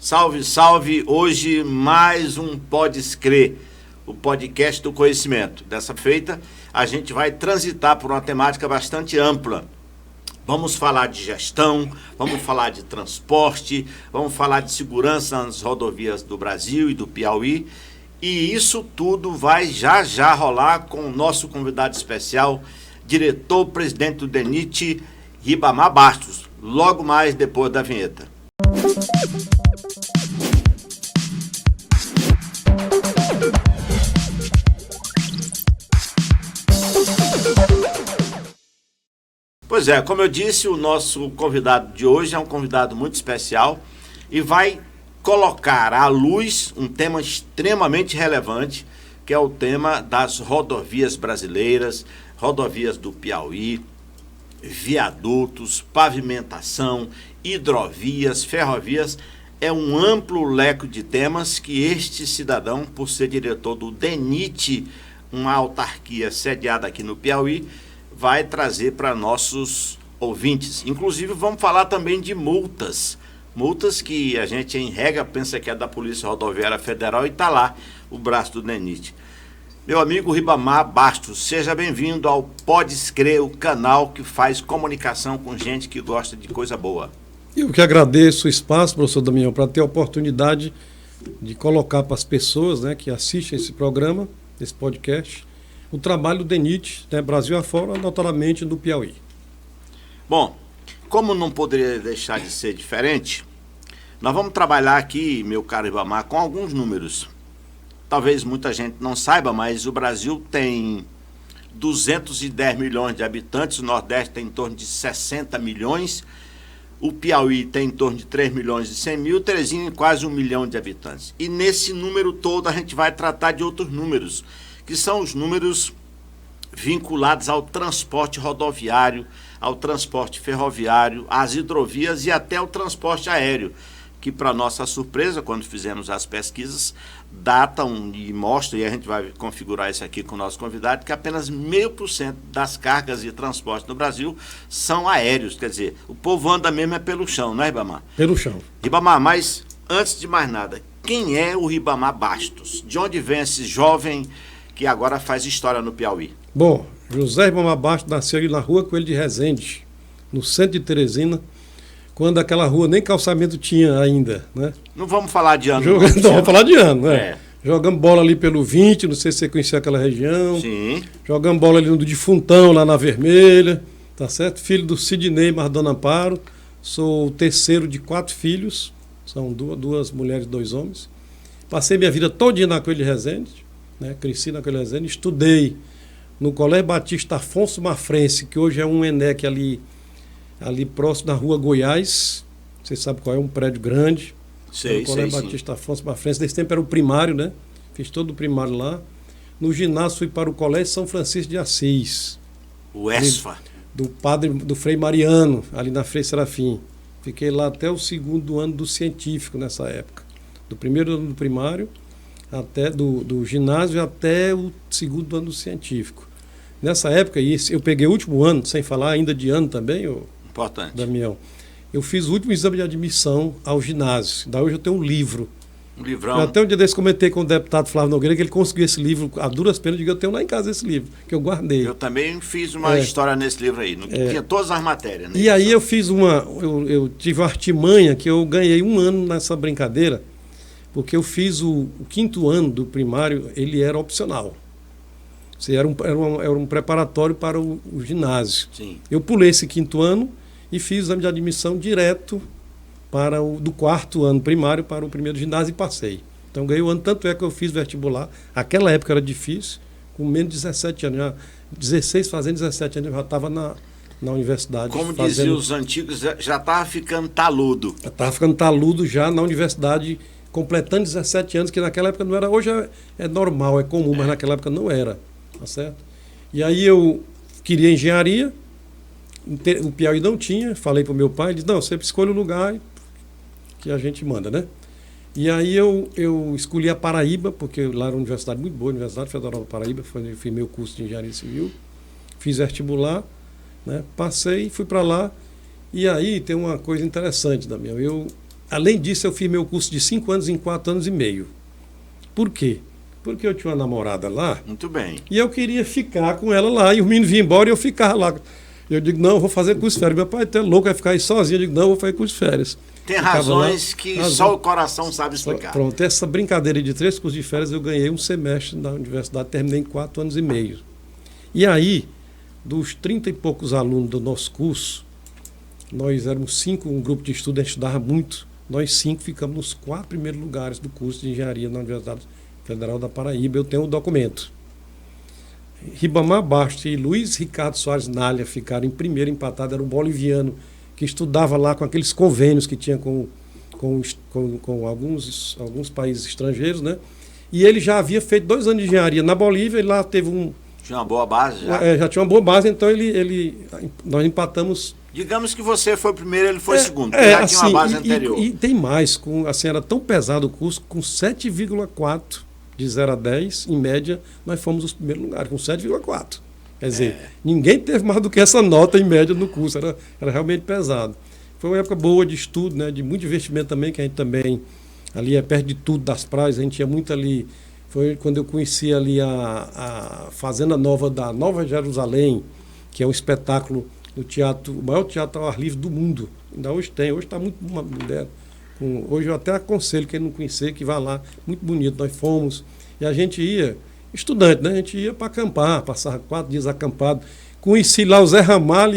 Salve, salve! Hoje mais um Pode Crer, o podcast do conhecimento. Dessa feita, a gente vai transitar por uma temática bastante ampla. Vamos falar de gestão, vamos falar de transporte, vamos falar de segurança nas rodovias do Brasil e do Piauí. E isso tudo vai já rolar com o nosso convidado especial, diretor-presidente do DENIT, Ribamar Bastos, logo mais depois da vinheta. Pois é, como eu disse, o nosso convidado de hoje é um convidado muito especial e vai colocar à luz um tema extremamente relevante, que é o tema das rodovias brasileiras, rodovias do Piauí, viadutos, pavimentação, hidrovias, ferrovias. É um amplo leque de temas que este cidadão, por ser diretor do DENIT, uma autarquia sediada aqui no Piauí, vai trazer para nossos ouvintes. Inclusive, vamos falar também de multas. Multas que a gente, em regra, pensa que é da Polícia Rodoviária Federal e está lá o braço do DENIT. Meu amigo Ribamar Bastos, seja bem-vindo ao Pode Crer, o canal que faz comunicação com gente que gosta de coisa boa. Eu que agradeço o espaço, professor Damião, para ter a oportunidade de colocar para as pessoas, né, que assistem esse programa, esse podcast, o trabalho do DENIT, né, Brasil afora, notadamente do Piauí. Bom, como não poderia deixar de ser diferente, nós vamos trabalhar aqui, meu caro Ribamar, com alguns números. Talvez muita gente não saiba, mas o Brasil tem 210 milhões de habitantes, o Nordeste tem em torno de 60 milhões, o Piauí tem em torno de 3 milhões e 100 mil, Teresina quase 1 milhão de habitantes. E nesse número todo a gente vai tratar de outros números, que são os números vinculados ao transporte rodoviário, ao transporte ferroviário, às hidrovias e até ao transporte aéreo, que, para nossa surpresa, quando fizemos as pesquisas, datam e mostram, e a gente vai configurar isso aqui com o nosso convidado, que apenas 0,5% das cargas de transporte no Brasil são aéreos. Quer dizer, o povo anda mesmo é pelo chão, não é, Ribamar? Pelo chão. Ribamar, mas antes de mais nada, quem é o Ribamar Bastos? De onde vem esse jovem que agora faz história no Piauí? Bom, José Ribamar Bastos nasceu ali na rua Coelho de Resende, no centro de Teresina, quando aquela rua nem calçamento tinha ainda, né? Não vamos falar de ano. Não, vamos falar de ano, né? É. Jogamos bola ali pelo 20, não sei se você conhecia aquela região. Sim. Jogamos bola ali no Defuntão, lá na Vermelha, tá certo? Filho do Sidney Mardona Amparo, sou o terceiro de 4 filhos, são duas mulheres e 2 homens. Passei minha vida todinha na Coelho de Resende, né? Cresci na Coelho de Resende, estudei no Colégio Batista Afonso Mafrense, que hoje é um ENEC ali próximo da Rua Goiás. Você sabe qual é, um prédio grande. Sei, o Colégio Batista Afonso Mafrense. Nesse tempo era o primário, né? Fiz todo o primário lá. No ginásio fui para o Colégio São Francisco de Assis. O ESFA. Do Frei Mariano, ali na Frei Serafim. Fiquei lá até o 2º ano do científico nessa época. Do 1º ano do primário, até do ginásio até o 2º ano do científico. Nessa época, eu peguei o último ano, sem falar ainda de ano também, importante, Damião. Eu fiz o último exame de admissão ao ginásio. Daí hoje eu tenho um livro. Um livrão. Eu até um dia desse comentei com o deputado Flávio Nogueira que ele conseguiu esse livro a duras penas, eu tenho lá em casa esse livro, que eu guardei. Eu também fiz uma história nesse livro aí, tinha todas as matérias. Né? E aí eu fiz eu tive uma artimanha que eu ganhei 1 ano nessa brincadeira, porque eu fiz o 5º ano do primário, ele era opcional. Era um preparatório para o ginásio. Sim. Eu pulei esse 5º ano e fiz o exame de admissão direto para do 4º ano primário para o 1º ginásio e passei. Então ganhei o ano, tanto é que eu fiz vestibular. Aquela época era difícil, com menos de 17 anos, já 16 fazendo 17 anos, eu já estava na universidade. Como diziam os antigos, já estava ficando taludo. Já estava ficando taludo já na universidade, completando 17 anos, que naquela época não era. Hoje é normal, é comum, mas naquela época não era. Tá certo? E aí eu queria engenharia, o Piauí não tinha, falei para o meu pai, ele disse, não, você escolhe o lugar que a gente manda, né? E aí eu escolhi a Paraíba, porque lá era uma universidade muito boa, a Universidade Federal da Paraíba, fiz meu curso de engenharia civil, fiz vestibular, né? Passei, fui para lá, e aí tem uma coisa interessante, Damião, além disso, eu fiz meu curso de 5 anos em 4 anos e meio. Por quê? Porque eu tinha uma namorada lá. Muito bem. E eu queria ficar com ela lá. E os meninos vinham embora e eu ficava lá. Eu digo, não, eu vou fazer curso de férias. Meu pai é louco, vai ficar aí sozinho. Eu digo, não, eu vou fazer curso de férias. Tem razões que só o coração sabe explicar. Pronto, essa brincadeira de 3 cursos de férias, eu ganhei um semestre na universidade, terminei em 4 anos e meio. E aí, dos 30 e poucos alunos do nosso curso, nós éramos 5, um grupo de estudo, a gente estudava muito. Nós 5 ficamos nos 4 primeiros lugares do curso de engenharia na Universidade Federal da Paraíba. Eu tenho o documento. Ribamar Bastos e Luiz Ricardo Soares Nalha ficaram em primeiro, empatado, era um boliviano que estudava lá com aqueles convênios que tinha com alguns países estrangeiros, né? E ele já havia feito 2 anos de engenharia na Bolívia, e lá teve Tinha uma boa base já? Já tinha uma boa base, então nós empatamos. Digamos que você foi o primeiro, ele foi o segundo, já assim, tinha uma base anterior. E tem mais, assim, era tão pesado o curso, com 7,4 de 0 a 10, em média, nós fomos os primeiros lugares, com 7,4. Quer dizer, ninguém teve mais do que essa nota em média no curso, era realmente pesado. Foi uma época boa de estudo, né, de muito investimento também, que a gente também, ali é perto de tudo, das praias, a gente tinha muito ali. Foi quando eu conheci ali a Fazenda Nova da Nova Jerusalém, que é um espetáculo do teatro, o maior teatro ao ar livre do mundo. Ainda hoje tem, hoje está muito moderno. Hoje eu até aconselho quem não conhecer que vá lá, muito bonito. Nós fomos e a gente ia, estudante, né? A gente ia para acampar, passava 4 dias acampado. Conheci lá o Zé Ramalho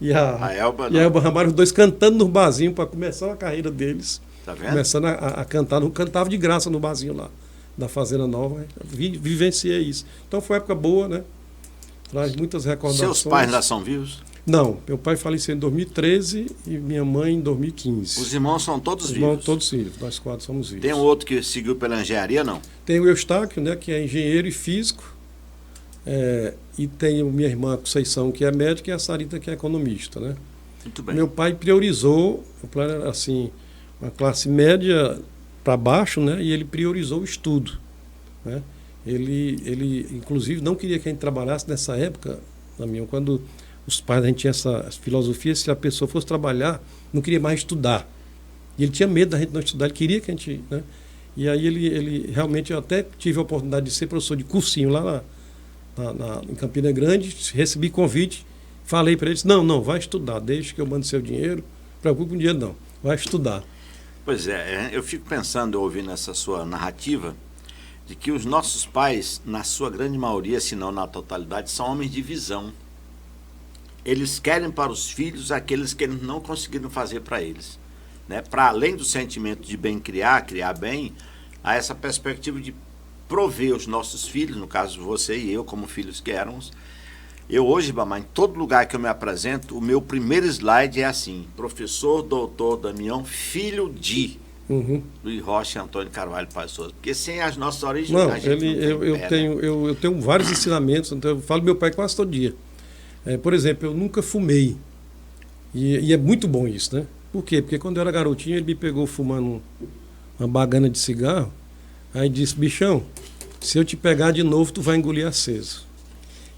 e a Elba Ramalho, os dois cantando no barzinho para começar a carreira deles. Tá vendo? Começando a cantar, cantava de graça no barzinho lá, da Fazenda Nova. Vivenciei isso. Então foi uma época boa, né? Traz muitas recordações. Seus pais ainda são vivos? Não, meu pai faleceu em 2013 e minha mãe em 2015. Os irmãos são todos Os vivos? irmãos todos vivos, nós 4 somos vivos. Tem um outro que seguiu pela engenharia, não? Tem o Eustáquio, né, que é engenheiro e físico, e tem minha irmã Conceição, que é médica, e a Sarita, que é economista, né? Muito bem. Meu pai priorizou, o plano era assim, uma classe média para baixo, né, e ele priorizou o estudo, né? Ele inclusive não queria que a gente trabalhasse nessa época, quando os pais, a gente tinha essa filosofia, se a pessoa fosse trabalhar, não queria mais estudar. E ele tinha medo da gente não estudar, ele queria que a gente, né? E aí ele realmente, eu até tive a oportunidade de ser professor de cursinho lá em Campina Grande, recebi convite, falei para eles, não, vai estudar, deixa que eu mando seu dinheiro, não preocupe com dinheiro não, vai estudar. Pois eu fico pensando, ouvindo essa sua narrativa, de que os nossos pais, na sua grande maioria, se não na totalidade, são homens de visão. Eles querem para os filhos aqueles que eles não conseguiram fazer para eles, né? Para além do sentimento de bem criar bem, há essa perspectiva de prover os nossos filhos, no caso você e eu, como filhos que éramos. Eu hoje, Bamar, em todo lugar que eu me apresento, o meu primeiro slide é assim: professor doutor Damião, filho de Luiz Rocha e Antônio Carvalho Paz Souza. Porque sem as nossas origens, não, a gente eu tenho vários ensinamentos, então eu falo meu pai quase todo dia. Por exemplo, eu nunca fumei. E é muito bom isso, né? Por quê? Porque quando eu era garotinho, ele me pegou fumando uma bagana de cigarro, aí disse, bichão, se eu te pegar de novo, tu vai engolir aceso.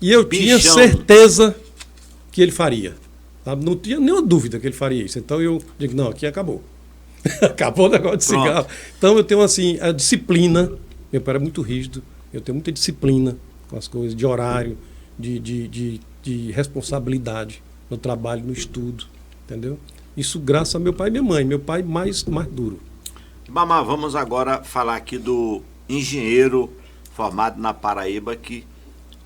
E eu tinha certeza que ele faria. Sabe? Não tinha nenhuma dúvida que ele faria isso. Então eu digo, não, aqui acabou. Acabou o negócio de cigarro. Então eu tenho assim, a disciplina, meu pai era muito rígido, eu tenho muita disciplina com as coisas, de horário, de responsabilidade no trabalho, no estudo, entendeu? Isso graças a meu pai e minha mãe. Meu pai mais duro. Bamar, vamos agora falar aqui do engenheiro formado na Paraíba que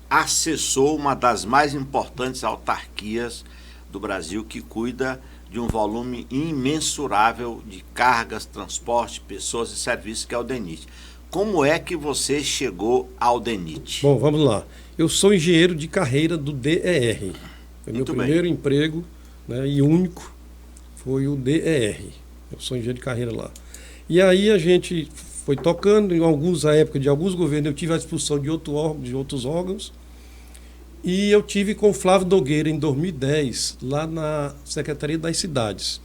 acessou uma das mais importantes autarquias do Brasil, que cuida de um volume imensurável de cargas, transporte, pessoas e serviços, que é o DENIT. Como é que você chegou ao DENIT? Bom, vamos lá. Eu sou engenheiro de carreira do DER. Foi meu primeiro emprego, né, e único, foi o DER. Eu sou engenheiro de carreira lá. E aí a gente foi tocando, em alguns governos eu tive a expulsão de outros órgãos, e eu tive com o Flávio Nogueira em 2010, lá na Secretaria das Cidades.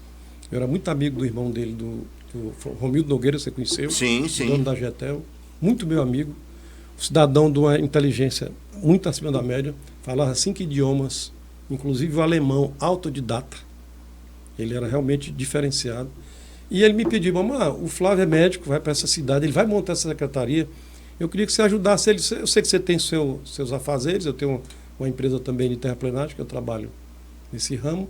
Eu era muito amigo do irmão dele, do Romildo Nogueira, você conheceu? Sim, sim. Dono da Getel, muito meu amigo, cidadão de uma inteligência muito acima da média, falava 5 idiomas, inclusive o alemão, autodidata. Ele era realmente diferenciado. E ele me pediu, mamãe, o Flávio é médico, vai para essa cidade, ele vai montar essa secretaria. Eu queria que você ajudasse ele. Eu sei que você tem seus afazeres, eu tenho uma empresa também de terraplenagem, que eu trabalho nesse ramo.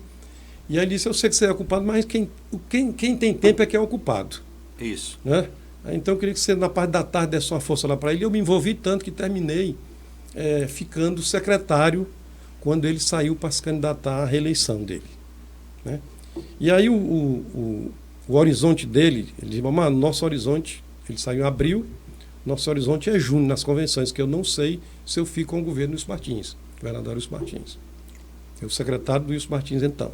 E aí ele disse, eu sei que você é ocupado, mas quem tem tempo é que é ocupado. Isso. Né? Então eu queria que você, na parte da tarde, desse uma força lá para ele. Eu me envolvi tanto que terminei ficando secretário quando ele saiu para se candidatar à reeleição dele. Né? E aí o horizonte dele, ele disse, mamãe, nosso horizonte, ele saiu em abril, nosso horizonte é junho, nas convenções, que eu não sei se eu fico com o governo Wilson Martins, governador Wilson Martins. Eu secretário do Wilson Martins, então.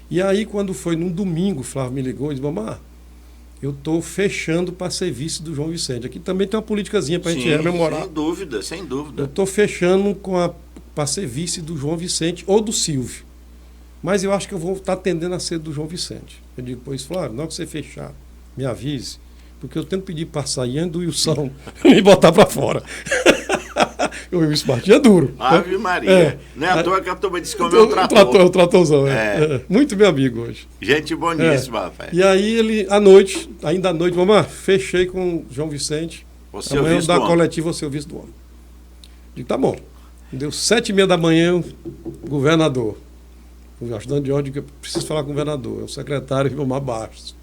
E aí, quando foi num domingo, o Flávio me ligou e disse, mamãe, eu estou fechando para ser vice do João Vicente. Aqui também tem uma politicazinha para a gente rememorar. Sem dúvida, sem dúvida. Eu estou fechando para ser vice do João Vicente ou do Silvio. Mas eu acho que eu vou estar tendendo a ser do João Vicente. Eu digo, pois, Flávio, na hora que você fechar, me avise, porque eu tento pedir para sair antes do Wilson me botar para fora. O Wilson Martins é duro. Ave Maria. Não é à toa que a turma disse que é o meu trator. O tratorzão, muito meu amigo hoje. Gente boníssima, rapaz. E aí ele, ainda à noite, mamãe, fechei com o João Vicente. Você amanhã vice da do homem. coletiva, você é o vice do homem. Digo, tá bom. Deu 7h30 da manhã, o governador. O ajudante de ordem, que eu preciso falar com o governador. É o secretário Ribamar Bastos.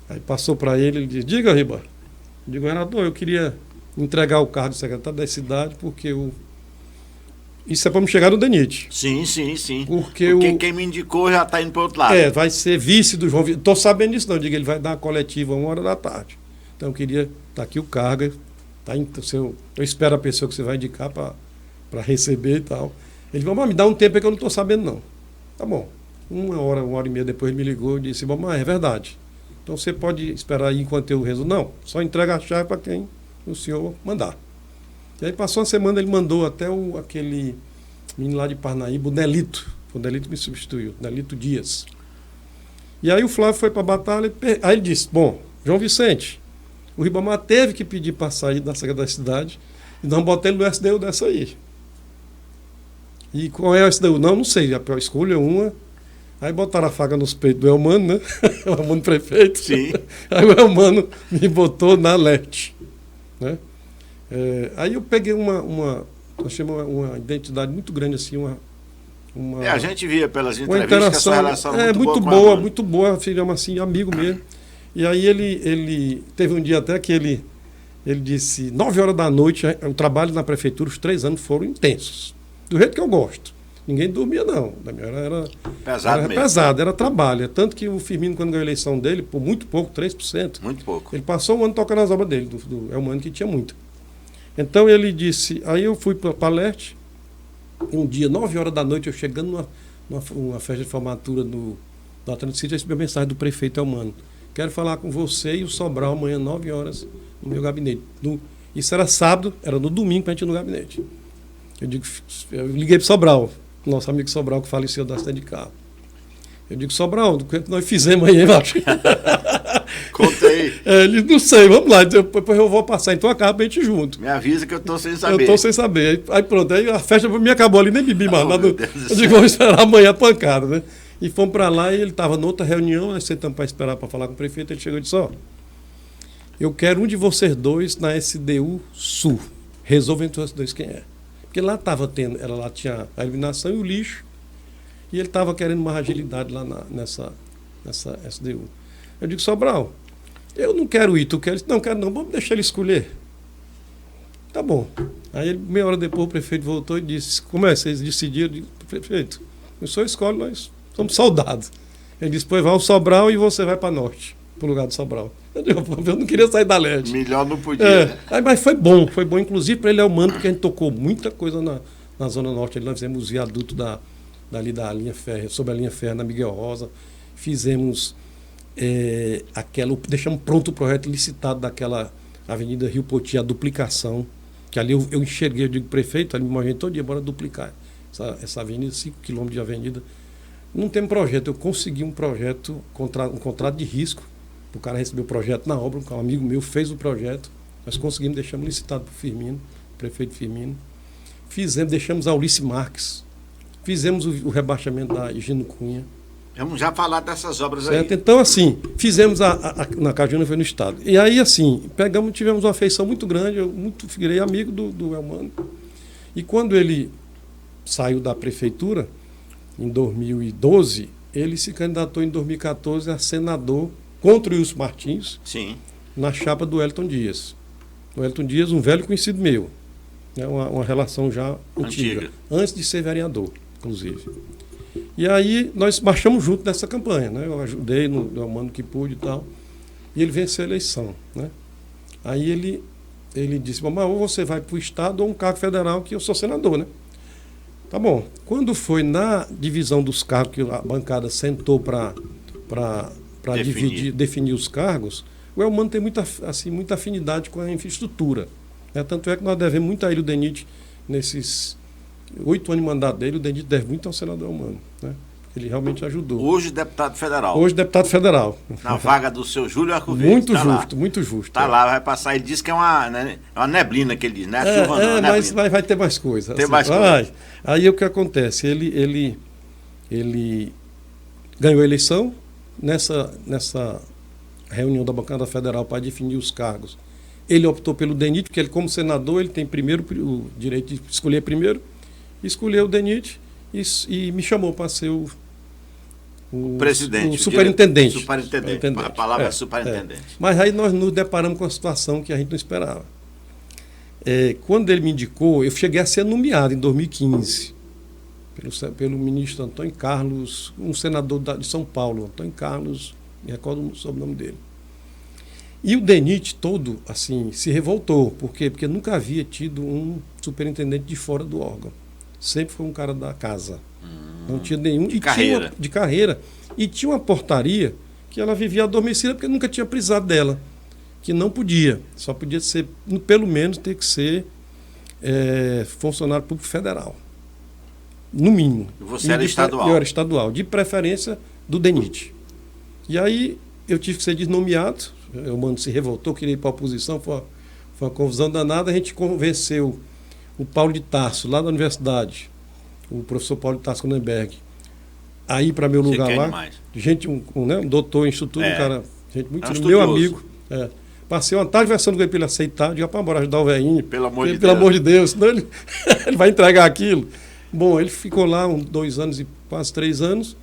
Aí passou para ele, ele disse, diga, Riba. Eu digo, governador, eu queria entregar o cargo de secretário da cidade, porque isso é para me chegar no DENIT. Sim, sim, sim. Porque quem me indicou já está indo para o outro lado. Vai ser vice do João Vicente. Estou sabendo disso, não. Eu digo, ele vai dar uma coletiva 1h da tarde. Então eu queria, tá aqui o cargo, tá, então, eu espero a pessoa que você vai indicar para receber e tal. Ele falou, mamãe, me dá um tempo aí que eu não estou sabendo, não. Tá bom. 1h e meia depois ele me ligou e disse, mamãe, é verdade. Então você pode esperar aí enquanto eu resolvo. Não, só entrega a chave para quem o senhor mandar. E aí passou uma semana, ele mandou até aquele menino lá de Parnaíba, o Nelito. O Nelito me substituiu, Nelito Dias. E aí o Flávio foi para a batalha, aí ele disse, bom, João Vicente, o Ribamar teve que pedir para sair da Secretaria da Cidade e nós botamos ele no SDU dessa aí. E qual é o SDU? Não sei, a pior escolha é uma. Aí botaram a faca nos peitos do Elmano, né? O Elmano prefeito. Sim. Aí o Elmano me botou na LET. Né? Aí eu peguei uma identidade muito grande, assim, a gente via pelas uma entrevistas que essa interação relação muito boa, filhão, assim, amigo mesmo. E aí ele teve um dia até que ele disse, 9h da noite, o trabalho na prefeitura, os 3 anos foram intensos. Do jeito que eu gosto. Ninguém dormia, não. Da minha era pesado, era trabalho. Tanto que o Firmino, quando ganhou a eleição dele, por muito pouco, 3%. Muito pouco. Ele passou um ano tocando as obras dele, do Elmano, que tinha muito. Então ele disse, aí eu fui para Paleste, um dia, 9h da noite, eu chegando numa festa de formatura do Atlântico City, eu recebi a mensagem do prefeito Elmano. Quero falar com você e o Sobral amanhã, 9h, no meu gabinete. Isso era sábado, era no domingo para a gente ir no gabinete. Eu liguei para o Sobral, nosso amigo Sobral, que faleceu da acidente de carro. Eu digo, Sobral, do que nós fizemos aí, macho? Contei. Ele, não sei, vamos lá, depois eu vou passar em tua casa pra gente junto. Me avisa que eu estou sem saber. Eu estou sem saber. Aí pronto, aí a festa me acabou ali, nem bebi mais nada. Eu digo, vamos esperar amanhã a pancada, né? E fomos para lá e ele estava noutra reunião, nós sentamos para esperar para falar com o prefeito, ele chegou e disse, eu quero um de vocês dois na SDU Sul. Resolva entre vocês dois quem é. Porque lá lá tinha a eliminação e o lixo, e ele estava querendo mais agilidade lá nessa SDU. Eu digo, Sobral, eu não quero ir, tu quer? Não, quero não, vamos deixar ele escolher. Tá bom. Aí meia hora depois o prefeito voltou e disse, como é, vocês decidiram? Eu digo, prefeito, o senhor escolhe, nós somos soldados. Ele disse, pois vai ao Sobral e você vai para Norte, para o lugar do Sobral. Eu não queria sair da Leste. Melhor não podia. Né? Mas foi bom, inclusive para ele é humano, porque a gente tocou muita coisa na Zona Norte. Nós fizemos os viadutos dali da linha férrea, sobre a linha férrea na Miguel Rosa. Fizemos deixamos pronto o projeto licitado daquela Avenida Rio Poti, a duplicação, que ali eu enxerguei, eu digo, prefeito, ali me imaginei todo dia, bora duplicar essa avenida, 5 quilômetros de avenida. Não tem projeto, eu consegui um projeto, um contrato de risco. O cara recebeu o projeto na obra, um amigo meu fez o projeto, nós conseguimos, deixamos licitado para o Firmino, prefeito Firmino. Deixamos a Ulisses Marques, fizemos o rebaixamento da Higino Cunha, Vamos já falar dessas obras certo? aí. Então, assim, fizemos na Cajuna, foi no estado. E aí, assim, tivemos uma afeição muito grande, eu virei amigo do Elmano. E quando ele saiu da prefeitura, em 2012, ele se candidatou em 2014 a senador contra o Wilson Martins, Sim. na chapa do Wellington Dias. O Wellington Dias, um velho conhecido meu, né, uma relação já antiga, antes de ser vereador, inclusive. E aí nós marchamos junto nessa campanha, né? Eu ajudei no Elmano que pude e tal. E ele venceu a eleição, né? Aí ele disse, mas ou você vai para o Estado ou um cargo federal, que eu sou senador, né? Tá bom. Quando foi na divisão dos cargos, que a bancada sentou para definir os cargos, o Elmano tem muita afinidade com a infraestrutura, né? Tanto é que nós devemos muito a ele, o DENIT, nesses 8 anos de mandato dele, o DENIT deve muito ao senador Elmano, né? Ele realmente ajudou. Hoje deputado federal. Hoje deputado federal. Na vaga do seu Júlio Arcoverde. Muito tá justo, lá. Muito justo. Está lá, vai passar. Ele disse que é uma neblina que ele diz, né? A chuva não, mas vai ter mais coisa. Tem assim, mais coisa. Aí o que acontece? Ele ganhou a eleição nessa reunião da bancada federal para definir os cargos. Ele optou pelo DENIT, porque ele, como senador, ele tem primeiro o direito de escolher primeiro. Escolheu o DENIT e me chamou para ser o presidente. O superintendente. Superintendente. A palavra é superintendente. Mas aí nós nos deparamos com uma situação que a gente não esperava. Quando ele me indicou, eu cheguei a ser nomeado em 2015 pelo ministro Antônio Carlos, um senador de São Paulo, Antônio Carlos, me recordo sobre o nome dele. E o DENIT todo, assim, se revoltou. Por quê? Porque nunca havia tido um superintendente de fora do órgão. Sempre foi um cara da casa. Não tinha nenhum. De carreira. E tinha uma portaria que ela vivia adormecida porque nunca tinha precisado dela. Que não podia. Só podia ser, pelo menos, ter que ser funcionário público federal. No mínimo. E você era estadual? Eu era estadual. De preferência do DENIT. E aí eu tive que ser desnomeado. O Mano se revoltou, queria ir para a oposição. Foi uma confusão danada. A gente convenceu o Paulo de Tarso, lá da universidade, o professor Paulo de Tarso Cronenberg, a ir para meu lugar lá. Demais. Gente, um doutor em estrutura, um cara, gente muito meu amigo. Passei uma tarde conversando com ele para ele aceitar, digo, bora ajudar o velhinho. Pelo amor de Deus, senão ele vai entregar aquilo. Bom, ele ficou lá 2 anos e quase 3 anos,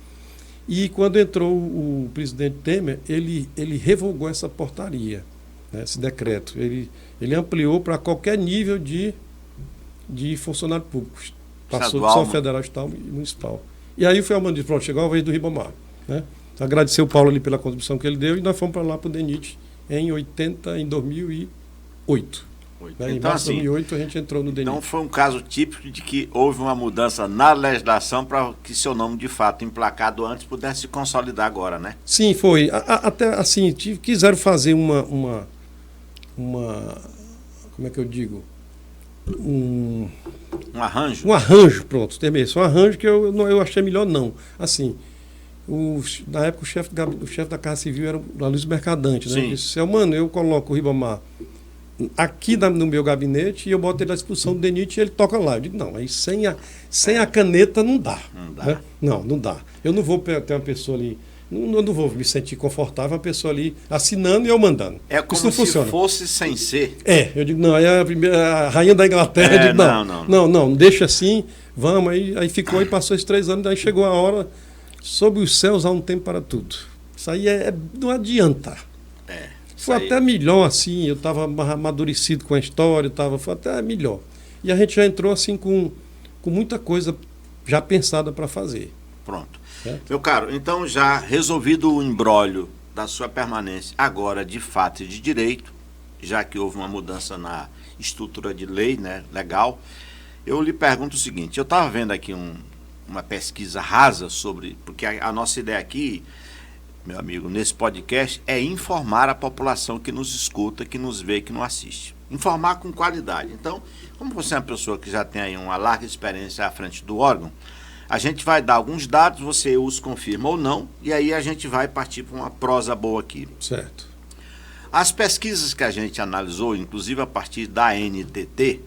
e quando entrou o presidente Temer, ele revogou essa portaria, né, esse decreto. Ele ampliou para qualquer nível de funcionário público. Passou de só federal, estadual e municipal. E aí foi Elmano disse, pronto, chegou a vez do Ribamar. Né? Agradecer o Paulo ali pela contribuição que ele deu e nós fomos para lá para o DENIT em 2008. Né? Em março de 2008 a gente entrou no DENIT. Então foi um caso típico de que houve uma mudança na legislação para que seu nome, de fato, emplacado antes, pudesse se consolidar agora, né? Sim, foi. Até assim, quiseram fazer uma como é que eu digo? Um arranjo? Um arranjo, pronto, termei isso. Um arranjo que eu achei melhor não. Assim, na época o chefe da Casa Civil era o Aloysio Mercadante, né? Ele disse, Mano, eu coloco o Ribamar aqui no meu gabinete e eu boto ele à disposição do DENIT e ele toca lá. Eu digo, não, aí sem a caneta não dá. Não dá. Né? Não dá. Eu não vou ter uma pessoa ali, eu não vou me sentir confortável, uma pessoa ali assinando e eu mandando. É como isso não se funciona. Fosse sem ser. Eu digo, não, aí a rainha da Inglaterra, eu digo, não, deixa assim, vamos, aí ficou, aí passou esses 3 anos, daí chegou a hora, sob os céus há um tempo para tudo. Isso aí não adianta. Foi até melhor, assim, eu estava amadurecido com a história, foi até melhor. E a gente já entrou, assim, com muita coisa já pensada para fazer. Pronto. Meu caro, então já resolvido o imbróglio da sua permanência, agora de fato e de direito, já que houve uma mudança na estrutura de lei, né, legal, eu lhe pergunto o seguinte, eu estava vendo aqui uma pesquisa rasa sobre, porque a nossa ideia aqui, meu amigo, nesse podcast, é informar a população que nos escuta, que nos vê, que nos assiste. Informar com qualidade. Então, como você é uma pessoa que já tem aí uma larga experiência à frente do órgão, a gente vai dar alguns dados, você os confirma ou não, e aí a gente vai partir para uma prosa boa aqui. Certo. As pesquisas que a gente analisou, inclusive a partir da NTT,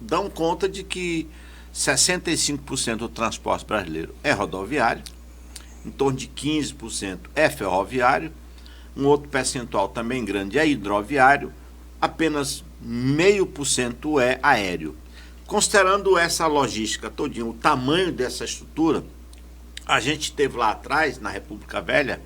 dão conta de que 65% do transporte brasileiro é rodoviário, em torno de 15% é ferroviário, um outro percentual também grande é hidroviário, apenas 0,5% é aéreo. Considerando essa logística todinha, o tamanho dessa estrutura, a gente teve lá atrás, na República Velha,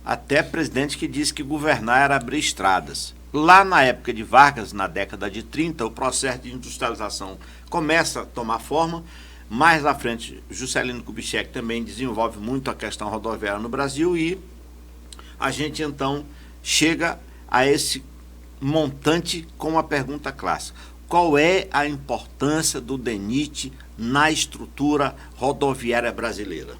até presidente que disse que governar era abrir estradas. Lá na época de Vargas, na década de 30, o processo de industrialização começa a tomar forma. Mais à frente, Juscelino Kubitschek também desenvolve muito a questão rodoviária no Brasil e a gente então chega a esse montante com uma pergunta clássica. Qual é a importância do DENIT na estrutura rodoviária brasileira?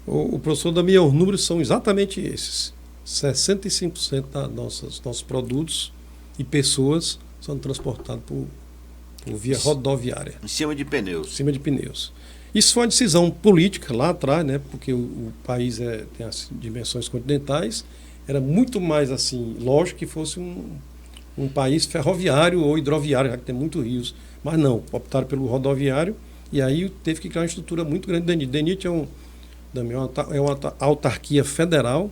O professor Damião, os números são exatamente esses. 65% dos nossos produtos e pessoas são transportados por via rodoviária. Em cima de pneus. Em cima de pneus. Isso foi uma decisão política lá atrás, né? Porque o país tem as dimensões continentais. Era muito mais assim, lógico que fosse um país ferroviário ou hidroviário, já que tem muitos rios. Mas não, optaram pelo rodoviário e aí teve que criar uma estrutura muito grande do DENIT. DENIT é uma autarquia federal,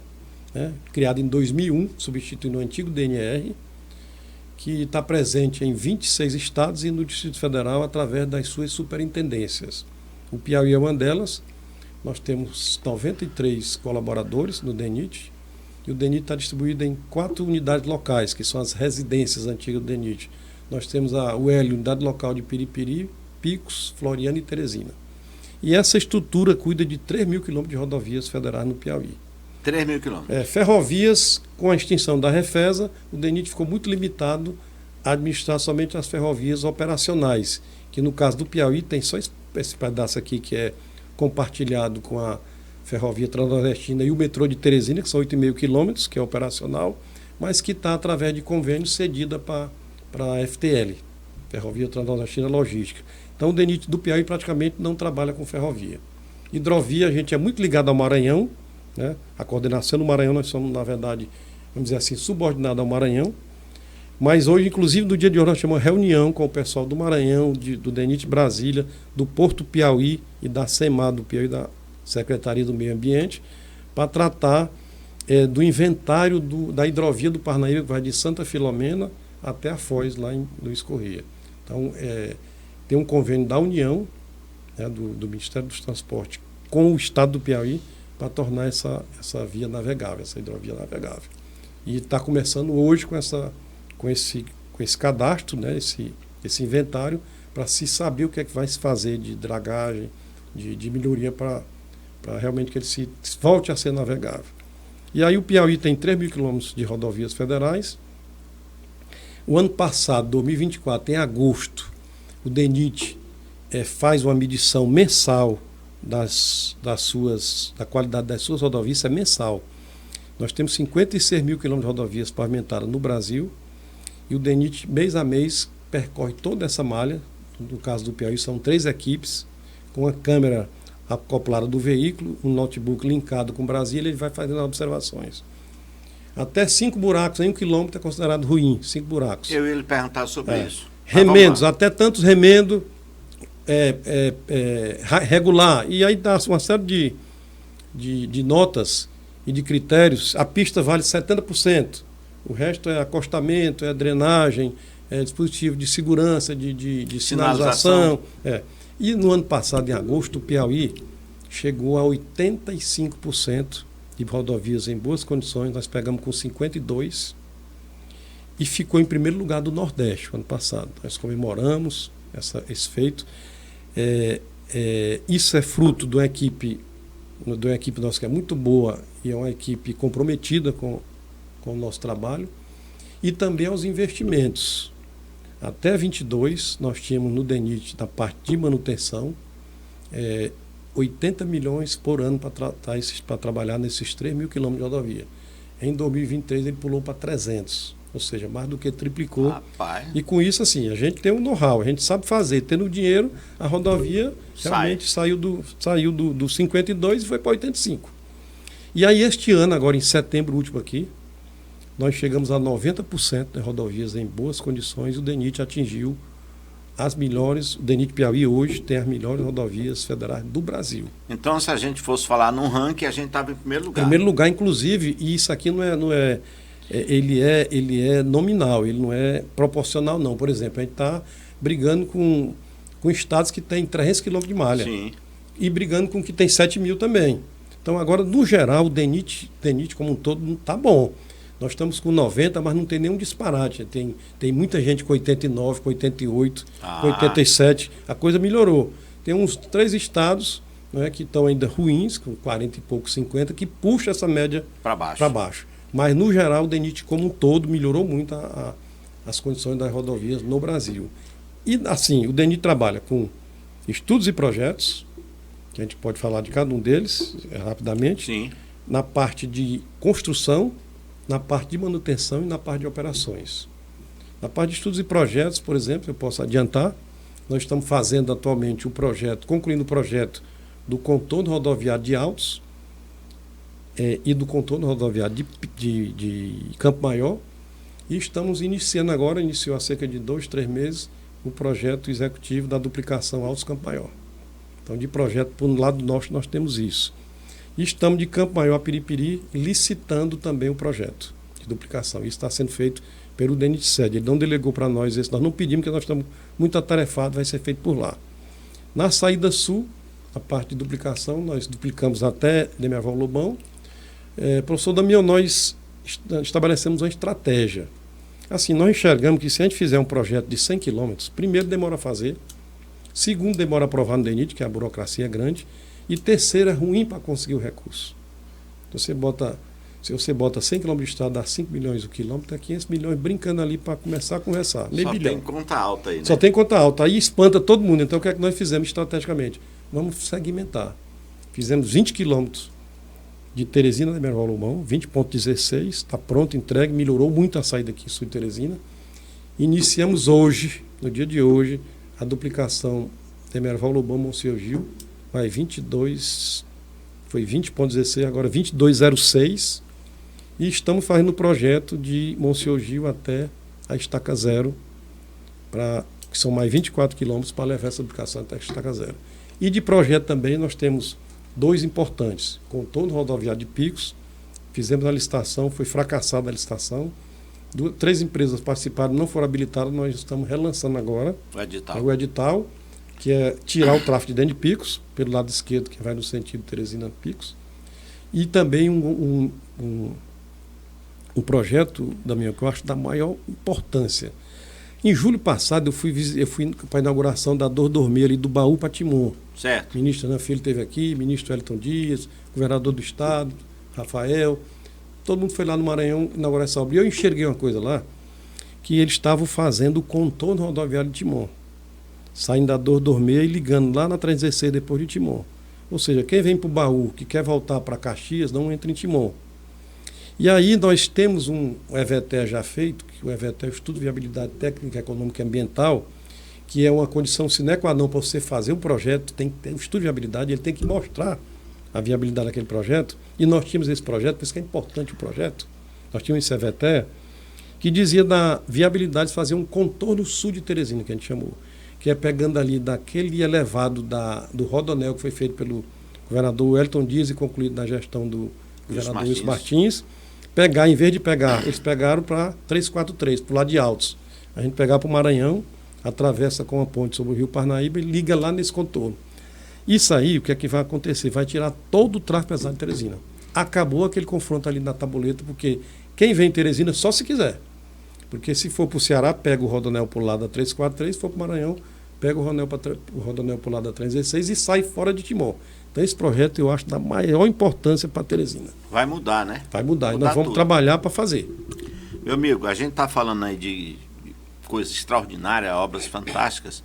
né, criada em 2001, substituindo o antigo DNR, que está presente em 26 estados e no Distrito Federal através das suas superintendências. O Piauí é uma delas. Nós temos 93 colaboradores no DENIT e o DENIT está distribuído em 4 unidades locais, que são as residências antigas do DENIT. Nós temos a UL, Unidade Local de Piripiri, Picos, Floriana e Teresina. E essa estrutura cuida de 3.000 quilômetros de rodovias federais no Piauí. 3.000 quilômetros. Ferrovias, com a extinção da Refesa, o DENIT ficou muito limitado a administrar somente as ferrovias operacionais, que no caso do Piauí tem só esse pedaço aqui que é compartilhado com a Ferrovia Transnordestina e o metrô de Teresina, que são 8,5 quilômetros, que é operacional, mas que está através de convênio cedida para a FTL, Ferrovia Transnordestina Logística. Então o DENIT do Piauí praticamente não trabalha com ferrovia. Hidrovia, a gente é muito ligado ao Maranhão, né? A coordenação do Maranhão, nós somos, na verdade, vamos dizer assim, subordinados ao Maranhão. Mas hoje, inclusive, no dia de hoje, nós temos uma reunião com o pessoal do Maranhão, do DENIT Brasília, do Porto Piauí e da SEMAR do Piauí, da Secretaria do Meio Ambiente, para tratar do inventário da hidrovia do Parnaíba, que vai de Santa Filomena até a Foz, lá em Luiz Corrêa. Então, tem um convênio da União, né, do Ministério dos Transportes, com o Estado do Piauí, para tornar essa via navegável, essa hidrovia navegável. E está começando hoje com esse cadastro, né, esse inventário, para se saber o que é que vai se fazer de dragagem, de melhoria para realmente que ele se volte a ser navegável. E aí o Piauí tem 3.000 quilômetros de rodovias federais. O ano passado, 2024, em agosto, o DENIT faz uma medição mensal da qualidade das suas rodovias, isso é mensal. Nós temos 56.000 quilômetros de rodovias pavimentadas no Brasil e o DENIT, mês a mês, percorre toda essa malha. No caso do Piauí, são 3 equipes com a câmera acoplada do veículo, um notebook linkado com Brasília, ele vai fazendo observações. Até 5 buracos em 1 quilômetro é considerado ruim, 5 buracos. Eu ia lhe perguntar sobre isso. Remendos, até tantos remendos regular. E aí dá uma série de notas e de critérios. A pista vale 70%. O resto é acostamento, é drenagem, é dispositivo de segurança, de sinalização. E no ano passado, em agosto, o Piauí chegou a 85% de rodovias em boas condições. Nós pegamos com 52% e ficou em primeiro lugar do Nordeste ano passado. Nós comemoramos esse feito. Isso é fruto de uma equipe nossa que é muito boa e é uma equipe comprometida com o nosso trabalho, e também aos investimentos. Até 22 nós tínhamos no DENIT, da parte de manutenção, 80 milhões por ano para trabalhar nesses 3.000 quilômetros de rodovia. Em 2023 ele pulou para 300, ou seja, mais do que triplicou. Rapaz. E com isso, assim, a gente tem um know-how, a gente sabe fazer. Tendo dinheiro, a rodovia realmente saiu do 52 e foi para 85. E aí este ano, agora em setembro último aqui, nós chegamos a 90% das rodovias em boas condições e o DENIT atingiu as melhores, o DENIT Piauí hoje tem as melhores rodovias federais do Brasil. Então, se a gente fosse falar num ranking, a gente estava em primeiro lugar. Em primeiro lugar, inclusive, e isso aqui ele é nominal, ele não é proporcional, não. Por exemplo, a gente está brigando com estados que têm 300 quilômetros de malha. Sim. E brigando com que tem 7 mil também. Então, agora, no geral, o DENIT como um todo não está bom. Nós estamos com 90, mas não tem nenhum disparate. Tem muita gente com 89, com 88, com 87. A coisa melhorou. Tem uns 3 estados, né, que estão ainda ruins, com 40 e pouco, 50, que puxa essa média para baixo. Mas, no geral, o DENIT como um todo melhorou muito as condições das rodovias no Brasil. E, assim, o DENIT trabalha com estudos e projetos, que a gente pode falar de cada um deles rapidamente. Sim. Na parte de construção, na parte de manutenção e na parte de operações. Na parte de estudos e projetos, por exemplo, eu posso adiantar, nós estamos fazendo atualmente concluindo o projeto do contorno rodoviário de Altos e do contorno rodoviário de Campo Maior, e estamos iniciou há cerca de 2, 3 meses, o projeto executivo da duplicação Altos-Campo Maior. Então, de projeto, por um lado norte, nós temos isso. E estamos de Campo Maior a Piripiri licitando também o projeto de duplicação. Isso está sendo feito pelo DENIT-SED. Ele não delegou para nós esse, nós não pedimos, porque nós estamos muito atarefados, vai ser feito por lá. Na saída sul, a parte de duplicação, nós duplicamos até Demerval Lobão. Professor Damião, nós estabelecemos uma estratégia. Assim, nós enxergamos que se a gente fizer um projeto de 100 quilômetros, primeiro demora a fazer, segundo demora a aprovar no DENIT, que a burocracia é grande, e terceiro é ruim para conseguir o recurso. Então, se você bota 100 km de estrada, dá 5 milhões o quilômetro, é 500 milhões brincando ali para começar a conversar. Meio bilhão. Só tem conta alta aí, né? Só tem conta alta. Aí espanta todo mundo. Então, o que é que nós fizemos estrategicamente? Vamos segmentar. Fizemos 20 quilômetros de Teresina a Demerval Lobão, 20,16, está pronto, entregue, melhorou muito a saída aqui em sul de Teresina. Iniciamos hoje, no dia de hoje, a duplicação Demerval Lobão, Monsenhor Gil, vai 22, foi 20,16, agora 22,06, e estamos fazendo o projeto de Monsenhor Gil até a Estaca Zero, que são mais 24 quilômetros para levar essa duplicação até a Estaca Zero. E de projeto também nós temos 2 importantes, contorno rodoviário de Picos, fizemos a licitação, foi fracassada a licitação, 3 empresas participaram, não foram habilitadas, nós estamos relançando agora o edital, que é tirar o tráfego de dentro de Picos, pelo lado esquerdo, que vai no sentido Teresina-Picos, e também um projeto, Damião, que eu acho da maior importância. Em julho passado, eu fui para a inauguração da Dordomeira ali do Baú para Timon. Certo. O ministro Ana Filho esteve aqui, ministro Wellington Dias, governador do estado, Rafael, todo mundo foi lá no Maranhão inaugurar essa obra. E eu enxerguei uma coisa lá, que eles estavam fazendo o contorno rodoviário de Timon, saindo da Dordomeira e ligando lá na 316 depois de Timon. Ou seja, quem vem para o Baú, que quer voltar para Caxias, não entra em Timon. E aí nós temos um EVTE já feito, que o EVTE é o Estudo de Viabilidade Técnica, Econômica e Ambiental, que é uma condição sine qua non para você fazer um projeto, tem que ter um estudo de viabilidade, ele tem que mostrar a viabilidade daquele projeto, e nós tínhamos esse projeto, por isso que é importante o projeto, nós tínhamos esse EVTE, que dizia da viabilidade de fazer um contorno sul de Teresina, que a gente chamou, que é pegando ali daquele elevado do Rodonel, que foi feito pelo governador Wellington Dias e concluído na gestão do governador Wilson Martins, pegar, em vez de pegar, eles pegaram para 343, para o lado de Altos. A gente pegar para o Maranhão, atravessa com a ponte sobre o Rio Parnaíba e liga lá nesse contorno. Isso aí, o que é que vai acontecer? Vai tirar todo o tráfego pesado de Teresina. Acabou aquele confronto ali na tabuleta, porque quem vem em Teresina só se quiser. Porque se for para o Ceará, pega o Rodonel para o lado da 343, se for para o Maranhão, pega o Rodonel para o lado da 316 e sai fora de Timon. Então, esse projeto eu acho da maior importância para Teresina. Vai mudar, né? Vai mudar. E nós vamos trabalhar para fazer. Meu amigo, a gente está falando aí de coisas extraordinárias, obras fantásticas,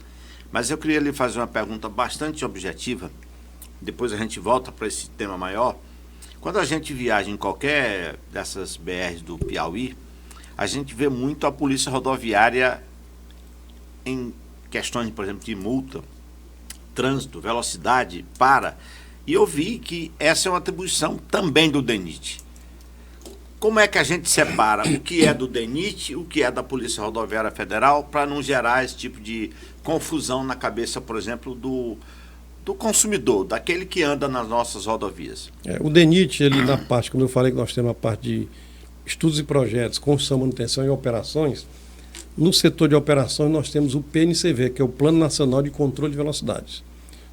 mas eu queria lhe fazer uma pergunta bastante objetiva, depois a gente volta para esse tema maior. Quando a gente viaja em qualquer dessas BRs do Piauí, a gente vê muito a polícia rodoviária em questões, por exemplo, de multa, trânsito, velocidade, e eu vi que essa é uma atribuição também do DENIT. Como é que a gente separa o que é do DENIT, o que é da Polícia Rodoviária Federal, para não gerar esse tipo de confusão na cabeça, por exemplo, do consumidor, daquele que anda nas nossas rodovias? O DENIT, ele na parte, como eu falei, que nós temos a parte de estudos e projetos, construção, manutenção e operações. No setor de operações, nós temos o PNCV, que é o Plano Nacional de Controle de Velocidades.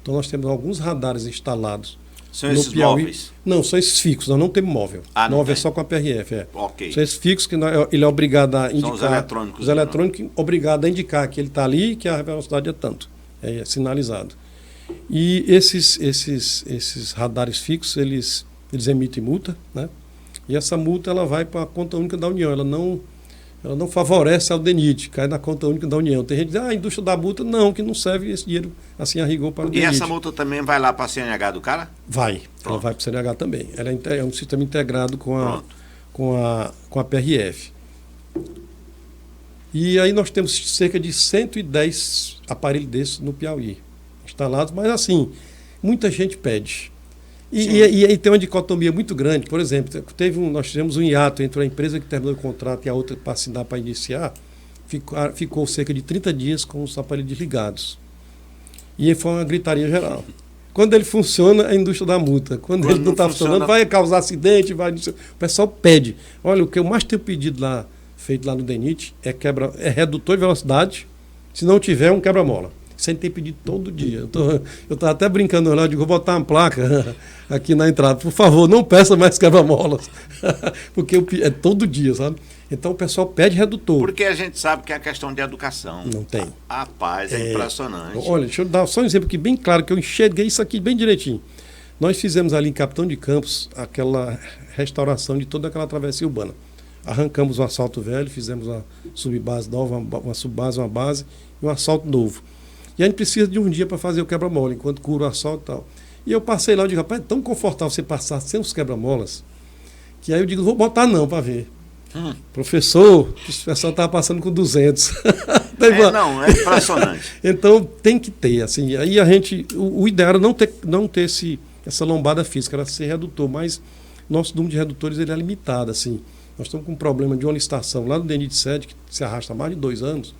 Então, nós temos alguns radares instalados. São esses móveis? Não, são esses fixos. Nós não temos móvel. Móvel é só com a PRF. Ok. São esses fixos que ele é obrigado a indicar. São os eletrônicos. Os eletrônicos obrigados a indicar que ele está ali e que a velocidade é tanto. É sinalizado. E esses radares fixos, eles emitem multa, né? E essa multa ela vai para a conta única da União. Ela não favorece ao DENIT, cai na conta única da União. Tem gente que diz, a indústria da multa, não, que não serve esse dinheiro assim a rigor para o DENIT. E essa multa também vai lá para a CNH do cara? Vai, ela vai para o CNH também. Ela é um sistema integrado com a PRF. E aí nós temos cerca de 110 aparelhos desses no Piauí, instalados, mas assim, muita gente pede. E tem uma dicotomia muito grande. Por exemplo, nós tivemos um hiato entre a empresa que terminou o contrato e a outra para assinar para iniciar, ficou cerca de 30 dias com os aparelhos desligados. E foi uma gritaria geral. Quando ele funciona, a indústria dá multa. Quando ele não está funcionando, vai causar acidente, o pessoal pede. Olha, o que eu mais tenho pedido lá, feito lá no DENIT, é redutor de velocidade, se não tiver, um quebra-mola. Isso a gente tem pedido todo dia. Eu estava até brincando lá, eu digo, vou botar uma placa aqui na entrada. Por favor, não peça mais quebra-molas. Porque é todo dia, sabe? Então o pessoal pede redutor. Porque a gente sabe que é a questão de educação. Não tem. Rapaz, é impressionante. Olha, deixa eu dar só um exemplo aqui bem claro, que eu enxerguei isso aqui bem direitinho. Nós fizemos ali em Capitão de Campos aquela restauração de toda aquela travessia urbana. Arrancamos o asfalto velho, fizemos uma subbase nova, uma subbase, uma base e um asfalto novo. E a gente precisa de um dia para fazer o quebra-mola, enquanto cura o asfalto e tal. E eu passei lá e digo, rapaz, é tão confortável você passar sem os quebra-molas, que aí eu digo, vou botar não para ver. Professor, o pessoal estava passando com 200. Não, é impressionante. Então tem que ter, assim, aí a gente, o ideal era não ter essa lombada física, era ser redutor, mas nosso número de redutores ele é limitado, assim. Nós estamos com um problema de uma licitação lá no DENIT sede, que se arrasta há mais de 2 anos,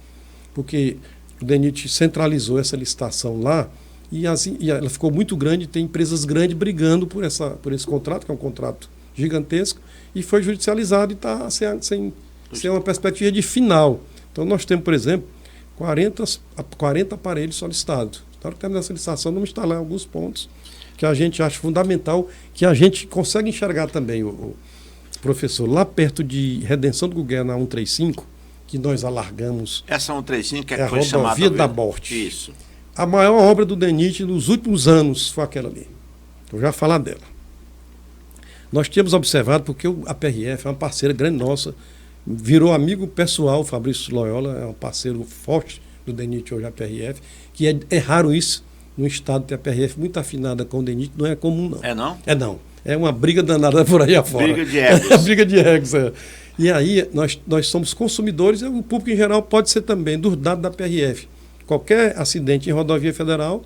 porque o DENIT centralizou essa licitação lá e ela ficou muito grande, tem empresas grandes brigando por esse contrato, que é um contrato gigantesco, e foi judicializado e está sem uma perspectiva de final. Então nós temos, por exemplo, 40 aparelhos solicitados. Na hora que terminar essa licitação, vamos instalar alguns pontos que a gente acha fundamental, que a gente consegue enxergar também, o professor, lá perto de Redenção do Gugué, na 135, que nós alargamos. Essa 135 é a rodovia da morte. Isso. A maior obra do DENIT nos últimos anos foi aquela ali. Eu já falar dela. Nós tínhamos observado, porque a PRF é uma parceira grande nossa, virou amigo pessoal, o Fabrício Loyola é um parceiro forte do DENIT hoje, a PRF, que é raro isso no estado ter a PRF muito afinada com o DENIT, não é comum não. É não? É não. É uma briga danada por aí afora. Briga de egos. Briga de egos, é. E aí nós somos consumidores, e o público em geral pode ser também dos dados da PRF. Qualquer acidente em rodovia federal,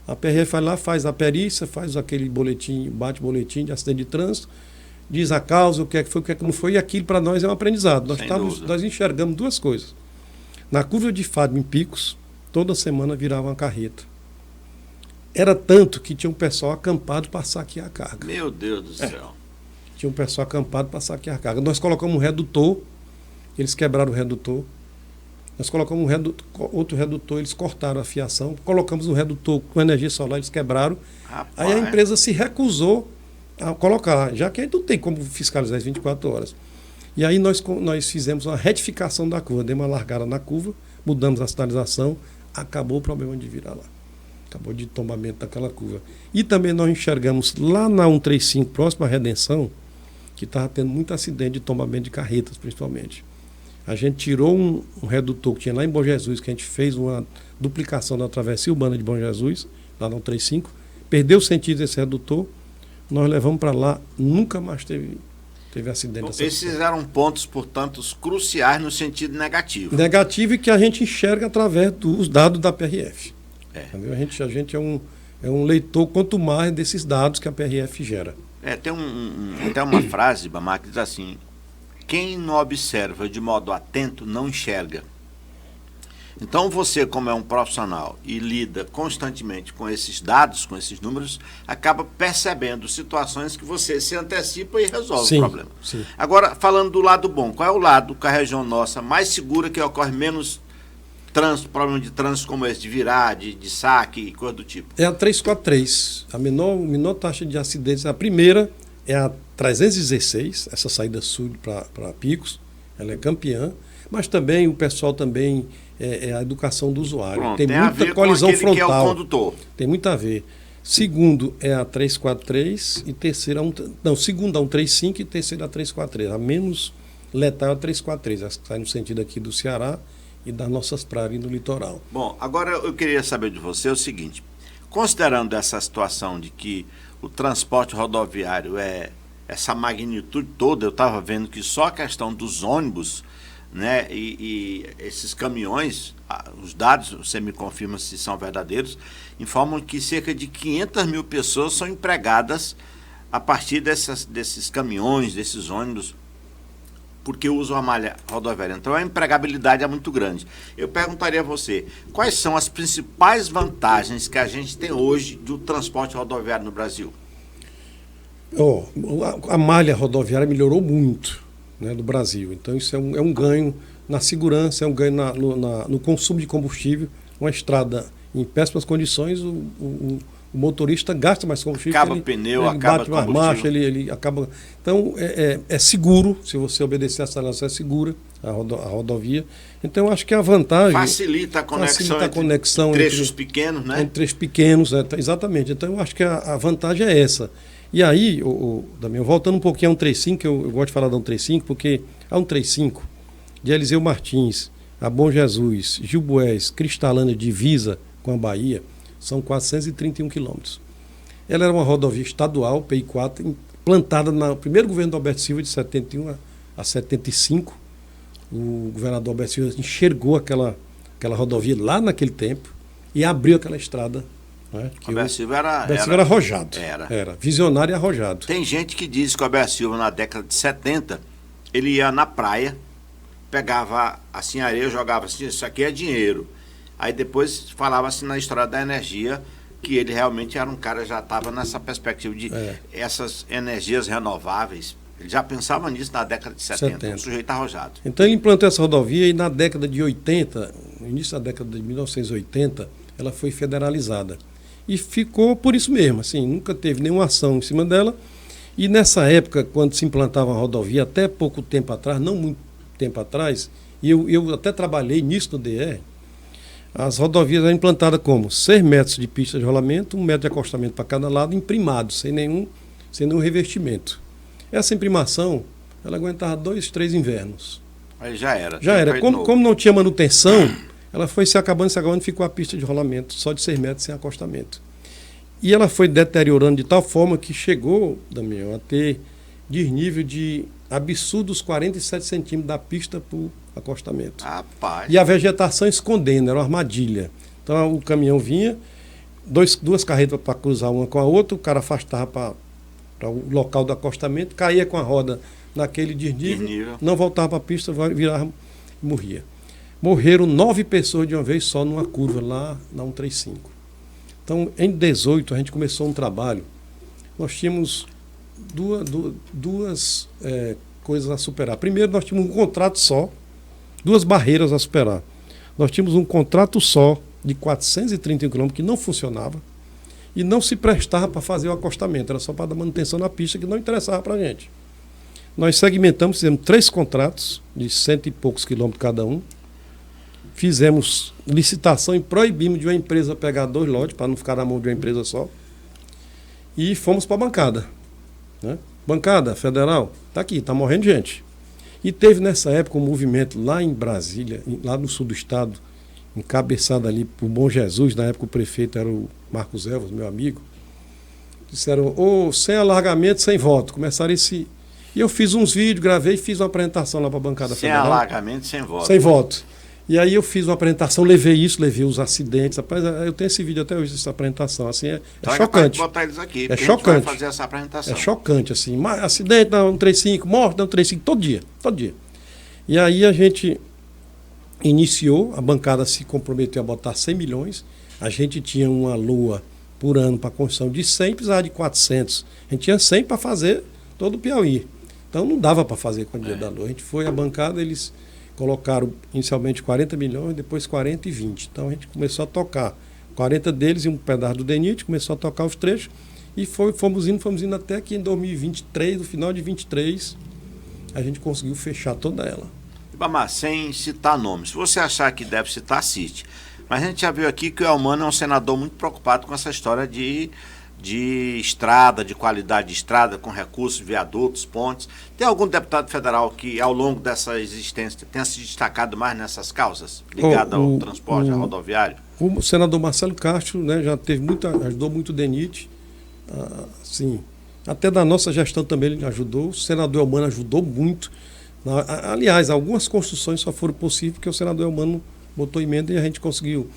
a PRF vai lá, faz a perícia, faz aquele boletim, bate-boletim de acidente de trânsito, diz a causa, o que é que foi, o que é que não foi, e aquilo para nós é um aprendizado. Nós enxergamos 2 coisas. Na curva de Fátima em Picos, toda semana virava uma carreta. Era tanto que tinha um pessoal acampado para saquear a carga. Meu Deus do céu. Tinha um pessoal acampado para saquear a carga. Nós colocamos um redutor, eles quebraram o redutor. Nós colocamos outro redutor, eles cortaram a fiação. Colocamos um redutor com energia solar, eles quebraram. Aí a empresa se recusou a colocar, já que aí não tem como fiscalizar as 24 horas. E aí nós fizemos uma retificação da curva, demos uma largada na curva, mudamos a sinalização, acabou o problema de virar lá. Acabou de tombamento daquela curva. E também nós enxergamos lá na 135, próximo à Redenção, que estava tendo muito acidente de tombamento de carretas, principalmente. A gente tirou um redutor que tinha lá em Bom Jesus, que a gente fez uma duplicação da travessia urbana de Bom Jesus, lá na 135, perdeu o sentido desse redutor, nós levamos para lá, nunca mais teve acidente. Esses eram pontos, portanto, cruciais no sentido negativo. Negativo, e que a gente enxerga através dos dados da PRF. Entendeu? A gente é um leitor, quanto mais desses dados que a PRF gera. Tem uma frase, Bamar, que diz assim: quem não observa de modo atento não enxerga. Então você, como é um profissional e lida constantemente com esses dados, com esses números, acaba percebendo situações que você se antecipa e resolve o problema. Sim. Agora, falando do lado bom, qual é o lado que a região nossa mais segura, que ocorre menos trânsito, problema de trânsito como esse, de virar, de saque e coisa do tipo? É a 343, a menor taxa de acidentes. A primeira é a 316, essa saída sul para Picos, ela é campeã, mas também o pessoal também é a educação do usuário. Pronto, tem a muita ver colisão com aquele frontal. que é o condutor. Tem muito a ver. Segundo é a 343 e terceira segunda a 135 e terceira a 343. A menos letal é a 343, essa que sai no sentido aqui do Ceará e das nossas praias no litoral. Bom, agora eu queria saber de você o seguinte, considerando essa situação de que o transporte rodoviário é essa magnitude toda, eu estava vendo que só a questão dos ônibus, né, e esses caminhões, os dados, você me confirma se são verdadeiros, informam que cerca de 500 mil pessoas são empregadas a partir desses caminhões, desses ônibus, porque usam a malha rodoviária. Então a empregabilidade é muito grande. Eu perguntaria a você, quais são as principais vantagens que a gente tem hoje do transporte rodoviário no Brasil? A malha rodoviária melhorou muito, né, do Brasil. Então isso é um ganho na segurança, é um ganho no consumo de combustível. Uma estrada em péssimas condições, o motorista gasta mais combustível. Acaba o pneu, acaba bate mais marcha, ele acaba. Então é seguro, se você obedecer a sinalização, é segura a rodovia. Então eu acho que a vantagem facilita a conexão entre trechos pequenos, né? Entre trechos pequenos, exatamente. Então eu acho que a vantagem é essa. E aí, Damião, voltando um pouquinho a 135, eu gosto de falar da 135, porque a 135, de Eliseu Martins, a Bom Jesus, Gilboés, Cristalândia, divisa com a Bahia, são 431 quilômetros. Ela era uma rodovia estadual, PI4, implantada no primeiro governo do Alberto Silva, de 71 a 75. O governador Alberto Silva enxergou aquela rodovia lá naquele tempo e abriu aquela estrada. Né, o Alberto Silva era arrojado. Era visionário e arrojado. Tem gente que diz que o Alberto Silva, na década de 70, ele ia na praia, pegava assim areia, jogava assim, isso aqui é dinheiro. Aí depois falava assim na história da energia, que ele realmente era um cara, já estava nessa perspectiva de essas energias renováveis. Ele já pensava nisso na década de 70. Um sujeito arrojado. Então ele implantou essa rodovia e na década de 80, no início da década de 1980, ela foi federalizada. E ficou por isso mesmo, assim, nunca teve nenhuma ação em cima dela. E nessa época, quando se implantava a rodovia, até pouco tempo atrás, não muito tempo atrás, e eu até trabalhei nisso no DR, as rodovias eram implantadas como 6 metros de pista de rolamento, 1 metro de acostamento para cada lado, imprimado, sem nenhum revestimento. Essa imprimação, ela aguentava 2, 3 invernos. Aí já era. Já era. Como não tinha manutenção, ela foi se acabando, ficou a pista de rolamento, só de 6 metros sem acostamento. E ela foi deteriorando de tal forma que chegou, Damião, a ter desnível de absurdos 47 centímetros da pista para o acostamento. Rapaz. E a vegetação escondendo, era uma armadilha. Então o caminhão vinha, duas carretas para cruzar uma com a outra, o cara afastava para o local do acostamento, caía com a roda naquele desnível. Não voltava para a pista, virava e morria. Morreram 9 pessoas de uma vez só numa curva lá na 135. Então, em 2018, a gente começou um trabalho. Nós tínhamos duas coisas a superar. Primeiro, nós tínhamos um contrato só, 2 barreiras a superar. Nós tínhamos um contrato só de 431 quilômetros que não funcionava e não se prestava para fazer o acostamento, era só para dar manutenção na pista, que não interessava para a gente. Nós segmentamos, fizemos 3 contratos de 100 e poucos quilômetros cada um, fizemos licitação e proibimos de uma empresa pegar 2 lotes, para não ficar na mão de uma empresa só, e fomos para a bancada. Né? Bancada federal, está aqui, está morrendo gente. E teve nessa época um movimento lá em Brasília, lá no sul do estado, encabeçado ali por Bom Jesus, na época o prefeito era o Marcos Elvas, meu amigo. Disseram, sem alargamento, sem voto. Começaram esse... E eu fiz uns vídeos, gravei e fiz uma apresentação lá para a bancada federal. Sem alargamento, sem voto. Sem voto. E aí eu fiz uma apresentação, levei os acidentes. Rapaz, eu tenho esse vídeo até hoje, essa apresentação. Assim, Então chocante. Botar eles aqui, É chocante. A gente vai fazer essa apresentação. É chocante, assim. Acidente na 135, morte na 135, todo dia, todo dia. E aí a gente iniciou, a bancada se comprometeu a botar 100 milhões. A gente tinha uma lua por ano para construção de 100, precisava de 400. A gente tinha 100 para fazer todo o Piauí. Então não dava para fazer com o dia da lua. A gente foi à bancada, eles colocaram inicialmente 40 milhões, depois 40 e 20. Então a gente começou a tocar 40 deles e um pedaço do DENIT, começou a tocar os trechos e fomos indo até que em 2023, no final de 23, a gente conseguiu fechar toda ela. Ribamar, sem citar nomes, se você achar que deve citar, cite. Mas a gente já viu aqui que o Elmano é um senador muito preocupado com essa história de estrada, de qualidade de estrada, com recursos, viadutos, pontes. Tem algum deputado federal que, ao longo dessa existência, tenha se destacado mais nessas causas, ligado ao transporte, ao rodoviário? O senador Marcelo Castro, né, já ajudou muito o DENIT, assim, até da nossa gestão também ele ajudou. O senador Elmano ajudou muito. Aliás, algumas construções só foram possíveis porque o senador Elmano botou emenda e a gente conseguiu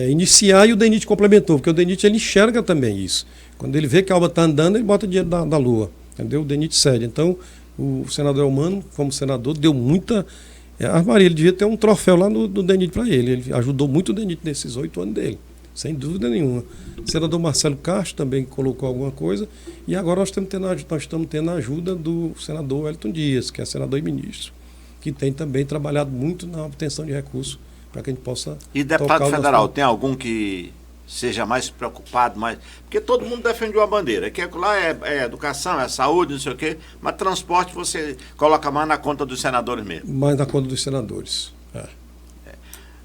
iniciar, e o DENIT complementou, porque o DENIT ele enxerga também isso. Quando ele vê que a obra está andando, ele bota dinheiro da lua, entendeu? O DENIT cede. Então, o senador Elmano, como senador, deu muita... ele devia ter um troféu lá no DENIT para ele. Ele ajudou muito o DENIT nesses 8 anos dele, sem dúvida nenhuma. O senador Marcelo Castro também colocou alguma coisa, e agora nós estamos tendo a ajuda do senador Wellington Dias, que é senador e ministro, que tem também trabalhado muito na obtenção de recursos para que a gente possa... E deputado federal, tem algum que seja mais preocupado, mais... Porque todo mundo defende uma bandeira, que lá é educação, é saúde, não sei o quê, mas transporte você coloca mais na conta dos senadores mesmo. Mais na conta dos senadores,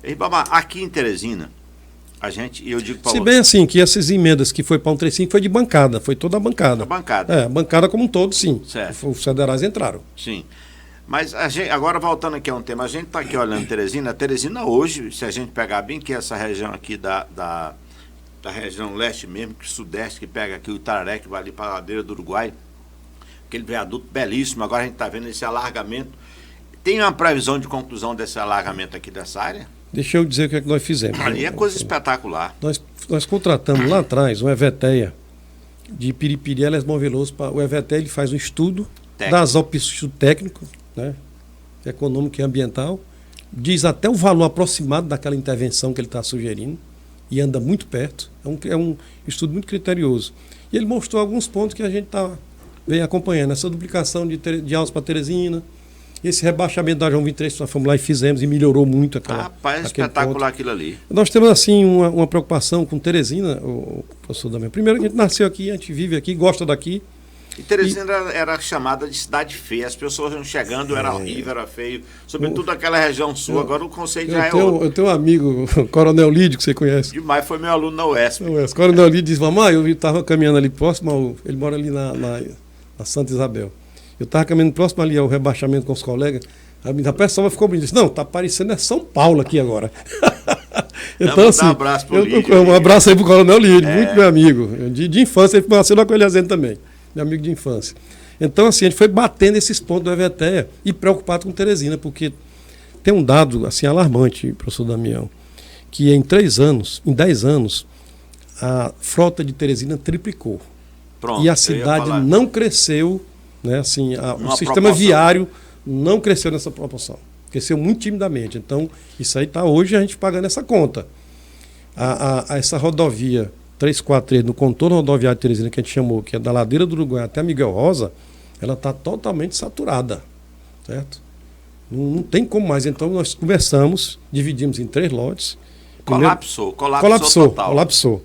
Ribamar, aqui em Teresina, a gente, eu digo para você... Se bem assim, que essas emendas que foi para 135 foi de bancada, foi toda a bancada. A bancada. A bancada como um todo, sim. Certo. Os federais entraram. Sim. Mas a gente, agora voltando aqui a um tema, a gente está aqui olhando Teresina. Teresina hoje, se a gente pegar bem que essa região aqui da região leste mesmo, que sudeste, que pega aqui o Itararé, que vai ali para a ladeira do Uruguai, aquele viaduto belíssimo, agora a gente está vendo esse alargamento. Tem uma previsão de conclusão desse alargamento aqui dessa área? Deixa eu dizer o que é que nós fizemos. Ali é coisa espetacular. Nós contratamos lá atrás um EVTEA de Piripiri, Lesbom Veloso. O EVTEA ele faz um estudo das opções técnico, né, econômico e ambiental, diz até o valor aproximado daquela intervenção que ele está sugerindo e anda muito perto. É um estudo muito criterioso. E ele mostrou alguns pontos que a gente vem acompanhando. Essa duplicação de Altos para Teresina, esse rebaixamento da João 23, nós fomos lá e fizemos e melhorou muito aquela. Rapaz, espetacular ponto. Aquilo ali. Nós temos assim uma preocupação com Teresina, o professor Damião. Primeiro, a gente nasceu aqui, a gente vive aqui, gosta daqui. E Teresina era chamada de cidade feia, as pessoas iam chegando, era horrível, era feio, sobretudo aquela região sul, agora o conceito já é outro. Eu tenho um amigo, o Coronel Lídio, que você conhece. Demais, foi meu aluno na UESP. O Coronel Lídio disse, mamãe, eu estava caminhando ali próximo, ele mora ali na Santa Isabel. Eu estava caminhando próximo ali ao rebaixamento com os colegas, a pessoa ficou me disse, não, está parecendo São Paulo aqui agora. Então, assim, um abraço pro Lídio. Um abraço aí pro Coronel Lídio, muito meu amigo, de infância, ele nasceu na Coelho Azendo também. Meu amigo de infância. Então, assim, a gente foi batendo esses pontos do EVTEA e preocupado com Teresina, porque tem um dado, assim, alarmante, professor Damião, que em 10 anos, a frota de Teresina triplicou. Pronto, e a cidade não cresceu, né, assim, o sistema viário não cresceu nessa proporção. Cresceu muito timidamente. Então, isso aí está hoje a gente pagando essa conta. Essa rodovia 343, no contorno rodoviário de Teresina, que a gente chamou, que é da ladeira do Uruguai até Miguel Rosa, ela está totalmente saturada, certo? Não tem como mais. Então nós conversamos, dividimos em 3 lotes. Colapsou total. Colapsou.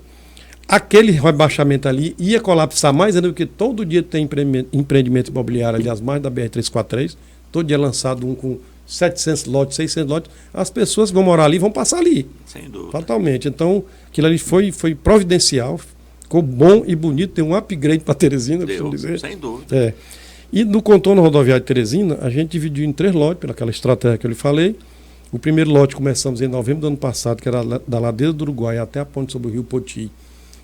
Aquele rebaixamento ali ia colapsar mais ainda, porque todo dia tem empreendimento imobiliário, aliás, mais da BR-343, todo dia lançado um com 700 lotes, 600 lotes, as pessoas que vão morar ali vão passar ali. Sem dúvida. Totalmente. Então, aquilo ali foi providencial, ficou bom e bonito, tem um upgrade para Teresina, preciso dizer. Sem dúvida. E no contorno rodoviário de Teresina, a gente dividiu em 3 lotes, pelaquela estratégia que eu lhe falei. O primeiro lote começamos em novembro do ano passado, que era da ladeira do Uruguai até a ponte sobre o Rio Poti,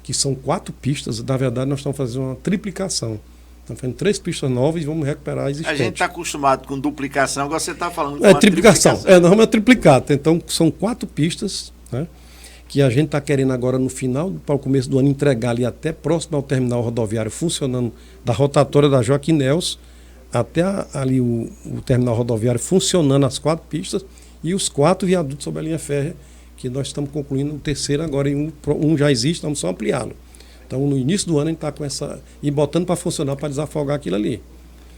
que são 4 pistas. Na verdade, nós estamos fazendo uma triplicação Estamos fazendo 3 pistas novas e vamos recuperar as A existentes. gente está acostumado com duplicação, agora você está falando com É uma triplicação. triplicação. Não é triplicata. Então, são 4 pistas, né, que a gente está querendo agora, no final, para o começo do ano, entregar ali até próximo ao terminal rodoviário funcionando, da rotatória da Joaquim Nelson, até ali o terminal rodoviário funcionando, as 4 pistas, e os 4 viadutos sobre a linha férrea, que nós estamos concluindo o terceiro agora, e um já existe, estamos só ampliá-lo. Então, no início do ano, a gente está com essa. E botando para funcionar, para desafogar aquilo ali.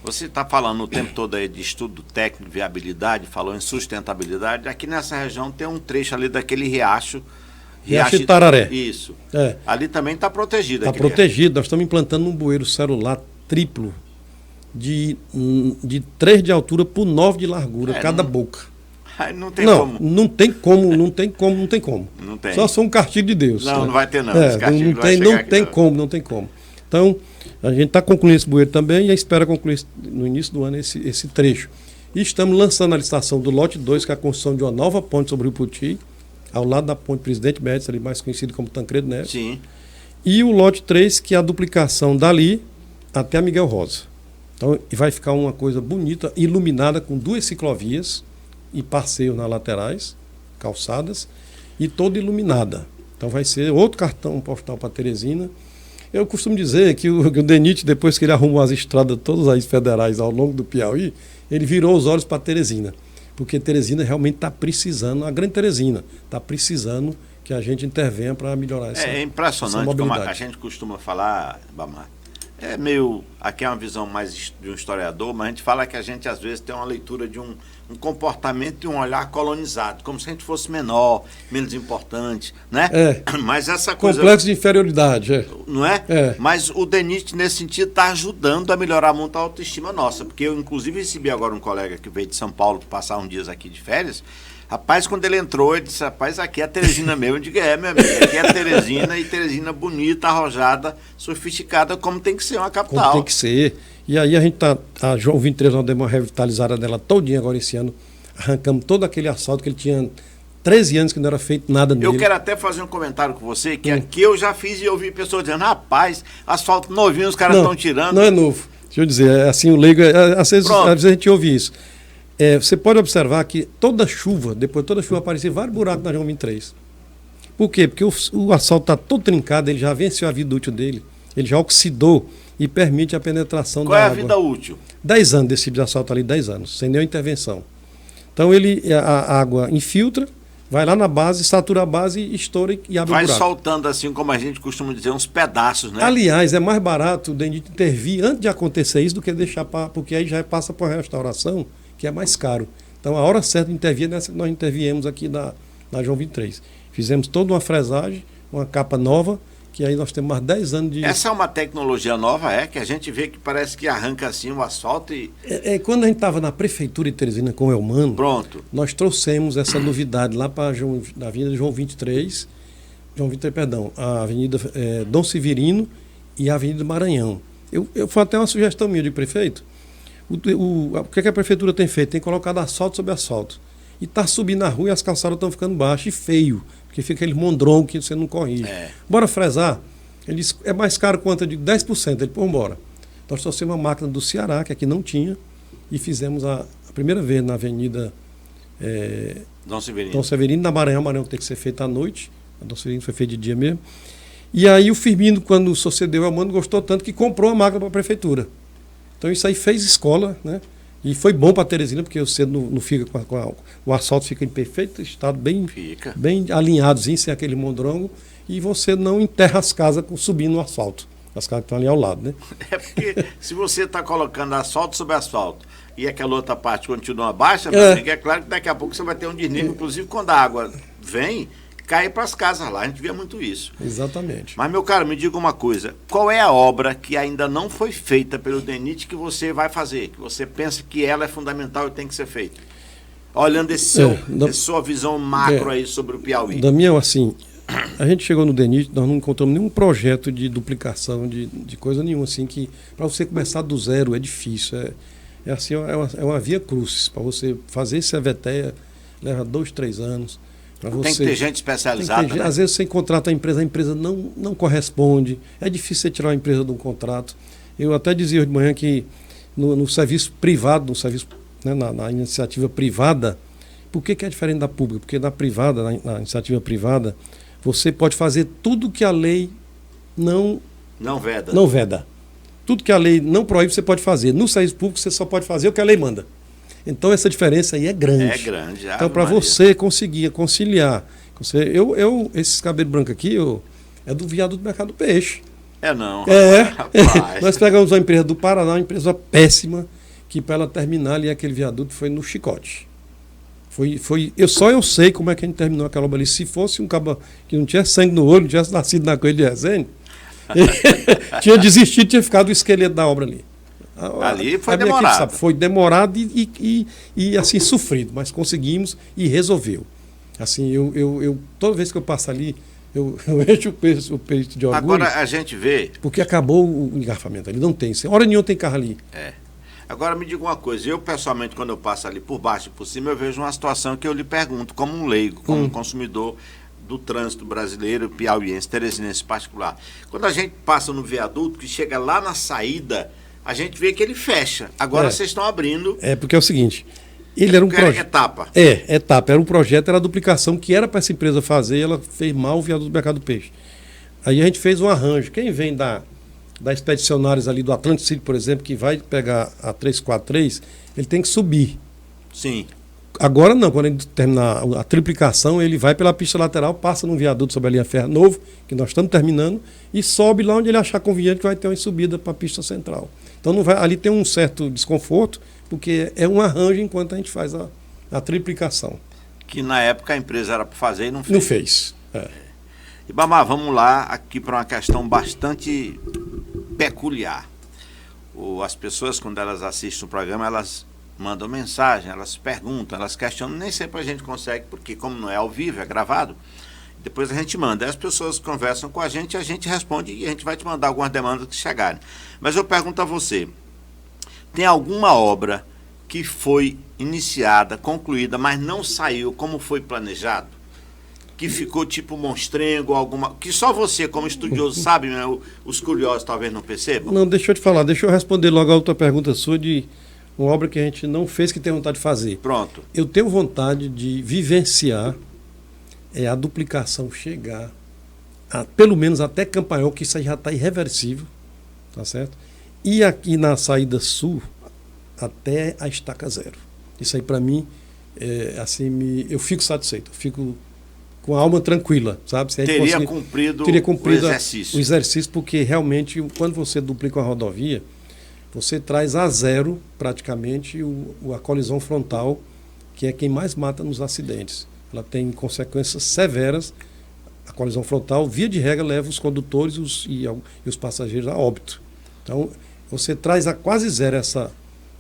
Você está falando o tempo todo aí de estudo técnico, viabilidade, falou em sustentabilidade. Aqui nessa região tem um trecho ali daquele riacho. Riacho Itararé. Isso. É. Ali também está protegido. Está protegido. Nós estamos implantando um bueiro celular triplo, de 3 de altura por 9 de largura, cada boca. Aí não tem Não, como. não tem como. Não tem. Só um castigo de Deus. Não, não vai ter não. Esse É, castigo não vai tem, chegar não aqui, tem não. como, não tem como. Então, a gente está concluindo esse bueiro também e espera concluir no início do ano esse trecho. E estamos lançando a licitação do lote 2, que é a construção de uma nova ponte sobre o Rio Puti, ao lado da ponte Presidente Médici, ali mais conhecido como Tancredo Neves. Sim. E o lote 3, que é a duplicação dali até a Miguel Rosa. Então, vai ficar uma coisa bonita, iluminada, com 2 ciclovias e passeios nas laterais, calçadas, e toda iluminada. Então vai ser outro cartão postal para Teresina. Eu costumo dizer que o DENIT, depois que ele arrumou as estradas todas as federais ao longo do Piauí, ele virou os olhos para Teresina. Porque Teresina realmente está precisando, a Grande Teresina, está precisando que a gente intervenha para melhorar essa É impressionante essa como mobilidade. a gente costuma falar, Bamar. É meio. Aqui é uma visão mais de um historiador, mas a gente fala que a gente às vezes tem uma leitura de um comportamento e um olhar colonizado, como se a gente fosse menor, menos importante, né? É. Mas essa coisa. Complexo de inferioridade, Não é? É. Mas o DENIT, nesse sentido, está ajudando a melhorar muito a autoestima nossa. Porque eu, inclusive, recebi agora um colega que veio de São Paulo passar uns dias aqui de férias. Rapaz, quando ele entrou, ele disse, rapaz, aqui é a Teresina mesmo. Eu digo, meu amigo, aqui é a Teresina, e Teresina bonita, arrojada, sofisticada, como tem que ser uma capital. Como tem que ser. E aí a gente a João 23, nós demos uma revitalizada dela todinha agora esse ano. Arrancamos todo aquele asfalto que ele tinha 13 anos que não era feito nada nele. Eu quero até fazer um comentário com você, que aqui eu já fiz e ouvi pessoas dizendo, rapaz, asfalto novinho, os caras estão tirando. Não é novo. Deixa eu dizer, assim, o leigo, às vezes a gente ouve isso. Você pode observar que toda chuva, depois de toda chuva, aparecia vários buracos na João 23. Por quê? Porque o asfalto está todo trincado, ele já venceu a vida útil dele, ele já oxidou e permite a penetração Qual da é a água. vida útil? 10 anos desse tipo de asfalto ali, 10 anos, sem nenhuma intervenção. Então a água infiltra, vai lá na base, satura a base, estoura e abre o Vai buraco. soltando, assim como a gente costuma dizer, uns pedaços, né? Aliás, é mais barato o DENIT intervir antes de acontecer isso do que deixar porque aí já passa por restauração, que é mais caro. Então a hora certa de intervir é nessa que nós interviemos aqui na João 23. Fizemos toda uma fresagem, uma capa nova, que aí nós temos mais 10 anos de... Essa é uma tecnologia nova, que a gente vê que parece que arranca assim o asfalto e... Quando a gente estava na prefeitura de Teresina com o Elmano, Pronto. nós trouxemos essa novidade lá para a Avenida João 23, a Avenida Dom Severino e a Avenida Maranhão. Foi até uma sugestão minha de prefeito. O que a prefeitura tem feito? Tem colocado asfalto sobre asfalto. E está subindo na rua e as calçadas estão ficando baixas e feio, porque fica aquele mondrongo que você não corrige. Bora fresar? Ele disse, é mais caro quanto? Eu digo 10%. Ele, pô, bora. Nós trouxemos uma máquina do Ceará, que aqui não tinha, e fizemos a primeira vez na Avenida Dom Severino. Dom Severino, na Maranhão. Maranhão tem que ser feita à noite. A Dom Severino foi feita de dia mesmo. E aí o Firmino, quando sucedeu o Elmano, gostou tanto que comprou a máquina para a prefeitura. Então isso aí fez escola, né? E foi bom para Teresina, porque você não fica o asfalto fica em perfeito estado, bem alinhadozinho, sem aquele mondrongo, e você não enterra as casas subindo o asfalto. As casas que estão ali ao lado, né? É porque se você está colocando asfalto sobre asfalto e aquela outra parte continua baixa, é claro que daqui a pouco você vai ter um desnível, inclusive quando a água vem, cai para as casas lá, a gente vê muito isso. Exatamente. Mas, meu caro, me diga uma coisa, qual é a obra que ainda não foi feita pelo DENIT que você vai fazer, que você pensa que ela é fundamental e tem que ser feita? Olhando essa sua visão macro aí sobre o Piauí. Damião, assim, a gente chegou no DENIT, nós não encontramos nenhum projeto de duplicação, de coisa nenhuma, assim, que para você começar do zero é difícil, é uma via crucis, para você fazer esse EVTEA leva 2, 3 anos. Tem que ter gente especializada, né? Às vezes você contrata a empresa não corresponde, é difícil você tirar a empresa de um contrato. Eu até dizia hoje de manhã que no serviço privado, né, na iniciativa privada, por que é diferente da pública? Porque na privada, na iniciativa privada, você pode fazer tudo que a lei não veda. Tudo que a lei não proíbe, você pode fazer. No serviço público, você só pode fazer o que a lei manda. Então, essa diferença aí é grande. É grande. Então, para você conseguir conciliar... esses cabelos brancos aqui, é do viaduto do Mercado do Peixe. Não. Rapaz. Nós pegamos uma empresa do Paraná, uma empresa péssima, que para ela terminar ali aquele viaduto foi no chicote. Eu sei como é que a gente terminou aquela obra ali. Se fosse um cabo que não tinha sangue no olho, não tivesse nascido na coisa de Resende, tinha desistido, tinha ficado o esqueleto da obra ali. Ali foi demorado. Equipe, foi demorado e assim sofrido, mas conseguimos e resolveu. Assim, toda vez que eu passo ali, eu encho o peito de orgulho. Agora a gente vê... Porque acabou o engarrafamento ali, não tem. Hora nenhuma tem carro ali. Agora me diga uma coisa, eu pessoalmente quando eu passo ali por baixo e por cima, eu vejo uma situação que eu lhe pergunto, como um leigo, como um consumidor do trânsito brasileiro, piauiense, teresinense em particular. Quando a gente passa no viaduto, que chega lá na saída, a gente vê que ele fecha. Agora vocês estão abrindo... porque é o seguinte, ele era um projeto... Etapa. Etapa. Era um projeto, era a duplicação que era para essa empresa fazer, e ela fez mal o viaduto do Mercado do Peixe. Aí a gente fez um arranjo. Quem vem da Expedicionários ali do Atlântico City, por exemplo, que vai pegar a 343, ele tem que subir. Sim. Agora não, quando ele terminar a triplicação, ele vai pela pista lateral, passa num viaduto sobre a linha ferro novo, que nós estamos terminando, e sobe lá onde ele achar conveniente, que vai ter uma subida para a pista central. Então ali tem um certo desconforto, porque é um arranjo enquanto a gente faz a triplicação. Que na época a empresa era para fazer e não fez. Não fez. Ibamar, vamos lá aqui para uma questão bastante peculiar. As pessoas, quando elas assistem o programa, elas mandam mensagem, elas perguntam, elas questionam, nem sempre a gente consegue, porque como não é ao vivo, é gravado, depois a gente manda. Aí as pessoas conversam com a gente responde e a gente vai te mandar algumas demandas que chegarem. Mas eu pergunto a você, tem alguma obra que foi iniciada, concluída, mas não saiu como foi planejado? Que ficou tipo monstrengo, alguma... Que só você, como estudioso, sabe, né? Os curiosos talvez não percebam? Não, deixa eu te falar, deixa eu responder logo a outra pergunta sua de uma obra que a gente não fez, que tem vontade de fazer. Pronto. Eu tenho vontade de vivenciar a duplicação chegar, pelo menos até Campanhol, que isso aí já está irreversível, tá certo? E aqui na saída sul, até a estaca zero. Isso aí para mim, eu fico satisfeito, eu fico com a alma tranquila, sabe? Se teria cumprido o exercício, porque realmente, quando você duplica uma rodovia, você traz a zero, praticamente, a colisão frontal, que é quem mais mata nos acidentes. Ela tem consequências severas. A colisão frontal, via de regra, leva os condutores e os passageiros a óbito. Então, você traz a quase zero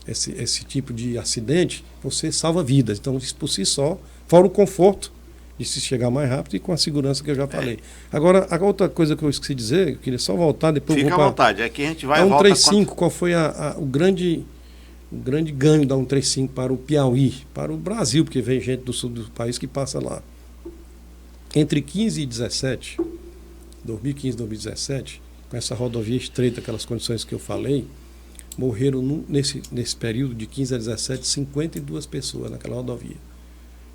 esse tipo de acidente, você salva vidas. Então, isso por si só, fora o conforto de se chegar mais rápido e com a segurança que eu já falei. Agora, a outra coisa que eu esqueci de dizer, eu queria só voltar, depois Fica à vontade, aqui a gente vai e volta. A 135, qual foi o grande ganho da 135 para o Piauí, para o Brasil, porque vem gente do sul do país que passa lá. Entre 15 e 17, 2015 e 2017, com essa rodovia estreita, aquelas condições que eu falei, morreram nesse período de 15 a 17, 52 pessoas naquela rodovia,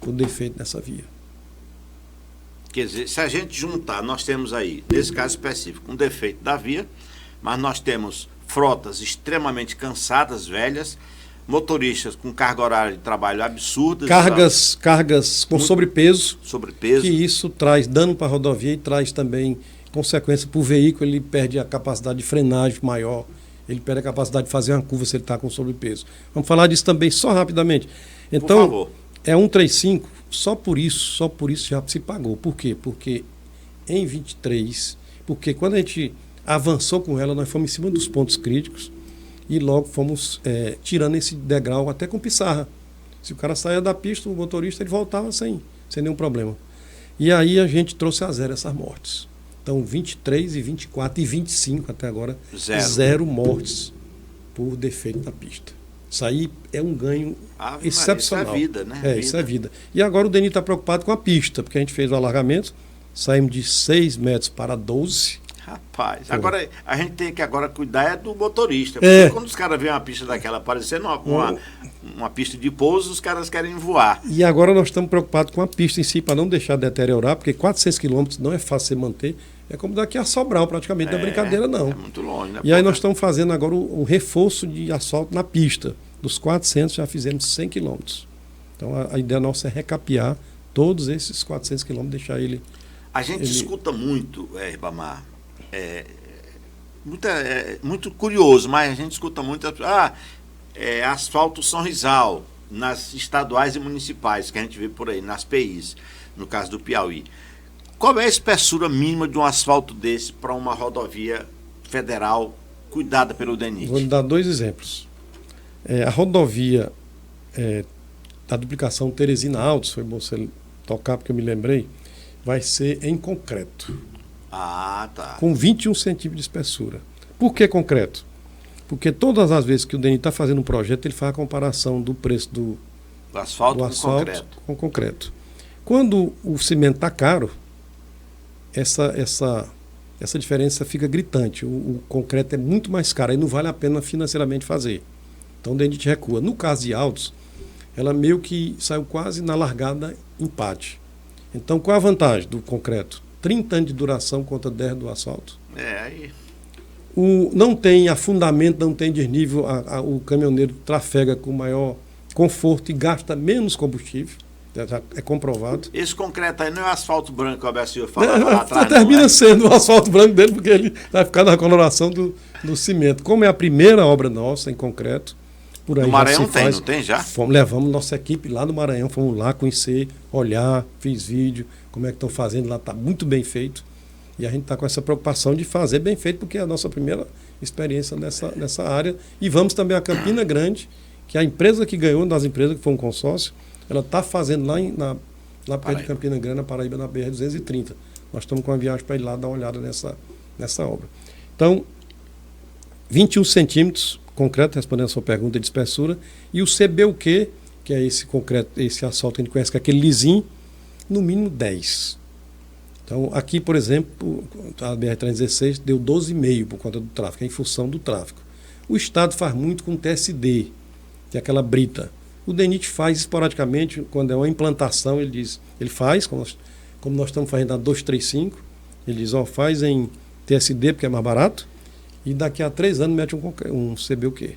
por defeito nessa via. Quer dizer, se a gente juntar, nós temos aí, nesse caso específico, um defeito da via, mas nós temos frotas extremamente cansadas, velhas, motoristas com carga horária de trabalho absurda. Cargas com sobrepeso. Sobrepeso. Que isso traz dano para a rodovia e traz também consequência para o veículo, ele perde a capacidade de frenagem maior, ele perde a capacidade de fazer uma curva se ele está com sobrepeso. Vamos falar disso também só rapidamente. Então, por favor. É 135, só por isso já se pagou. Por quê? Porque em 23, porque quando a gente avançou com ela, nós fomos em cima dos pontos críticos e logo fomos tirando esse degrau até com pissarra. Se o cara saía da pista, o motorista ele voltava sem nenhum problema. E aí a gente trouxe a zero essas mortes. Então 23 e 24 e 25 até agora, zero mortes por defeito da pista. Isso aí é um ganho excepcional. Isso é vida, né? Isso é vida. E agora o DENIT está preocupado com a pista, porque a gente fez o alargamento, saímos de 6 metros para 12. Rapaz, agora a gente tem que agora cuidar do motorista. Porque quando os caras veem uma pista daquela aparecendo, uma pista de pouso, os caras querem voar. E agora nós estamos preocupados com a pista em si, para não deixar de deteriorar, porque 400 quilômetros não é fácil você manter. É como daqui a Sobral, praticamente, não é brincadeira, não. É muito longe, né? E aí nós estamos fazendo agora um reforço de asfalto na pista. Dos 400 já fizemos 100 quilômetros. Então a ideia nossa é recapear todos esses 400 quilômetros, deixar ele... A gente escuta muito, Ribamar, muito curioso, mas a gente escuta muito, asfalto São Rizal, nas estaduais e municipais, que a gente vê por aí, nas PIs, no caso do Piauí. Qual é a espessura mínima de um asfalto desse para uma rodovia federal cuidada pelo DENIT? Vou lhe dar 2 exemplos. A rodovia da duplicação Teresina-Altos, foi bom você tocar porque eu me lembrei, vai ser em concreto. Ah, tá. Com 21 centímetros de espessura. Por que concreto? Porque todas as vezes que o DENIT está fazendo um projeto, ele faz a comparação do preço do asfalto com concreto. Quando o cimento está caro, essa diferença fica gritante. O concreto é muito mais caro, aí não vale a pena financeiramente fazer. Então o DENIT recua. No caso de Altos, ela meio que saiu quase na largada empate. Então, qual é a vantagem do concreto? 30 anos de duração contra 10 do asfalto. Aí. Não tem afundamento, não tem desnível, o caminhoneiro trafega com maior conforto e gasta menos combustível. Já é comprovado. Esse concreto aí não é asfalto branco que o Alberto Silva falava lá atrás. Termina sendo o asfalto branco dele, porque ele vai ficar na coloração do cimento. Como é a primeira obra nossa em concreto, por aí no Maranhão tem, não tem já? Levamos nossa equipe lá no Maranhão, fomos lá conhecer, olhar, fiz vídeo, como é que estão fazendo lá, está muito bem feito. E a gente está com essa preocupação de fazer bem feito, porque é a nossa primeira experiência nessa área. E vamos também a Campina Grande, que a empresa que ganhou, uma das empresas que foi um consórcio, ela está fazendo lá perto de Campina Grande, na Paraíba, na BR-230. Nós estamos com uma viagem para ir lá dar uma olhada nessa obra. Então, 21 centímetros, concreto, respondendo a sua pergunta de espessura, e o CBUQ, que é esse concreto, esse asfalto que a gente conhece, que é aquele lisinho, no mínimo 10. Então, aqui, por exemplo, a BR-316 deu 12,5 por conta do tráfego, em função do tráfego. O Estado faz muito com TSD, que é aquela brita. O DENIT faz esporadicamente, quando é uma implantação, ele faz, como nós estamos fazendo a 235, ele diz, faz em TSD, porque é mais barato, e daqui a 3 anos mete um CBUQ.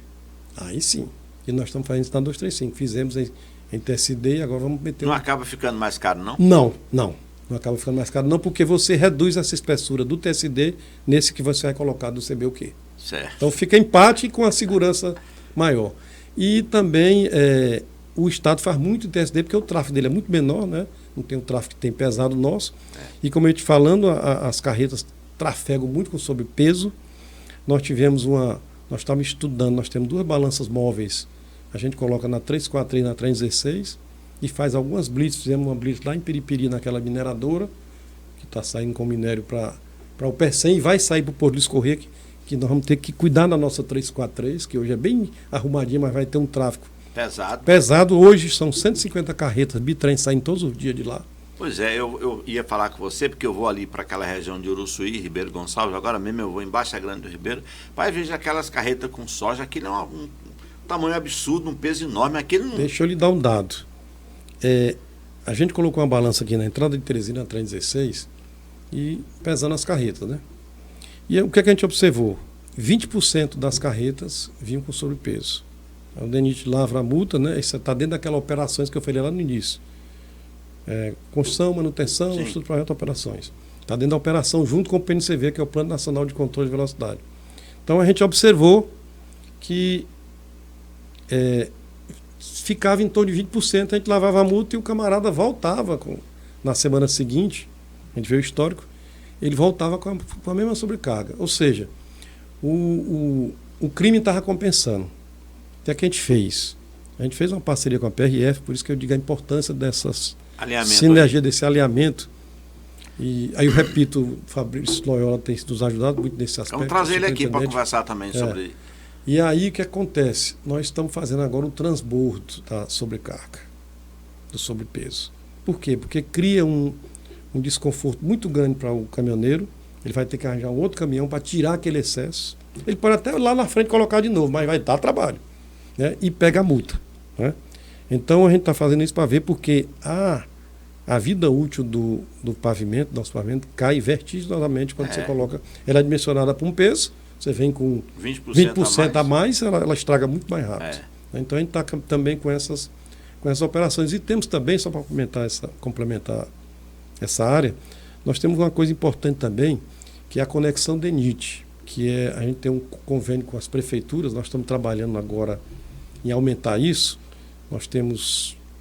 Aí sim. E nós estamos fazendo isso na 235. Fizemos em TSD e agora vamos meter... Não acaba ficando mais caro, não? Não acaba ficando mais caro, não, porque você reduz essa espessura do TSD nesse que você vai colocar do CBUQ. Certo. Então fica empate com a segurança maior. E também o Estado faz muito TSD, porque o tráfego dele é muito menor, né? Não tem o tráfego que tem pesado nosso. E como eu estou falando, as carretas trafegam muito com sobrepeso. Nós estávamos estudando, nós temos 2 balanças móveis. A gente coloca na 343 e na 316 e faz algumas blitz. Fizemos uma blitz lá em Piripiri, naquela mineradora, que está saindo com minério para o Pecém e vai sair para o Porto Luiz Corrêa, que nós vamos ter que cuidar da nossa 343, que hoje é bem arrumadinha, mas vai ter um tráfego pesado. Hoje são 150 carretas, bitrem saindo todos os dias de lá. Pois é, eu ia falar com você, porque eu vou ali para aquela região de Uruçuí, Ribeiro Gonçalves, agora mesmo eu vou em Baixa Grande do Ribeiro, vai ver aquelas carretas com soja, aquilo é um tamanho absurdo, um peso enorme, aquilo não... Deixa eu lhe dar um dado. A gente colocou uma balança aqui na entrada de Teresina, na 316, e pesando as carretas, né? E o que a gente observou? 20% das carretas vinham com sobrepeso. O DENIT lavra a multa, né? Isso está dentro daquelas operações que eu falei lá no início. Construção, manutenção, estudo, projeto, operações. Está dentro da operação junto com o PNCV, que é o Plano Nacional de Controle de Velocidade. Então a gente observou que ficava em torno de 20%, a gente lavava a multa e o camarada voltava na semana seguinte, a gente vê o histórico, ele voltava com a mesma sobrecarga. Ou seja, o crime estava compensando. O que é que a gente fez? A gente fez uma parceria com a PRF, por isso que eu digo a importância dessas sinergia, desse alinhamento. E aí eu repito, o Fabrício Loyola tem nos ajudado muito nesse aspecto. Vamos trazer ele aqui para conversar também sobre... E aí o que acontece? Nós estamos fazendo agora um transbordo da sobrecarga, do sobrepeso. Por quê? Porque cria um desconforto muito grande para o caminhoneiro Ele vai ter que arranjar um outro caminhão para tirar aquele excesso. Ele pode até lá na frente colocar de novo, mas vai dar trabalho, né? E pega a multa, né? Então a gente está fazendo isso para ver, porque a vida útil do pavimento, do nosso pavimento, cai vertiginosamente quando você coloca. Ela é dimensionada para um peso, você vem com 20% a mais, ela estraga muito mais rápido. Então a gente está também com essas operações. E temos também, só para complementar essa área, nós temos uma coisa importante também, que é a conexão DENIT, que a gente tem um convênio com as prefeituras, nós estamos trabalhando agora em aumentar isso.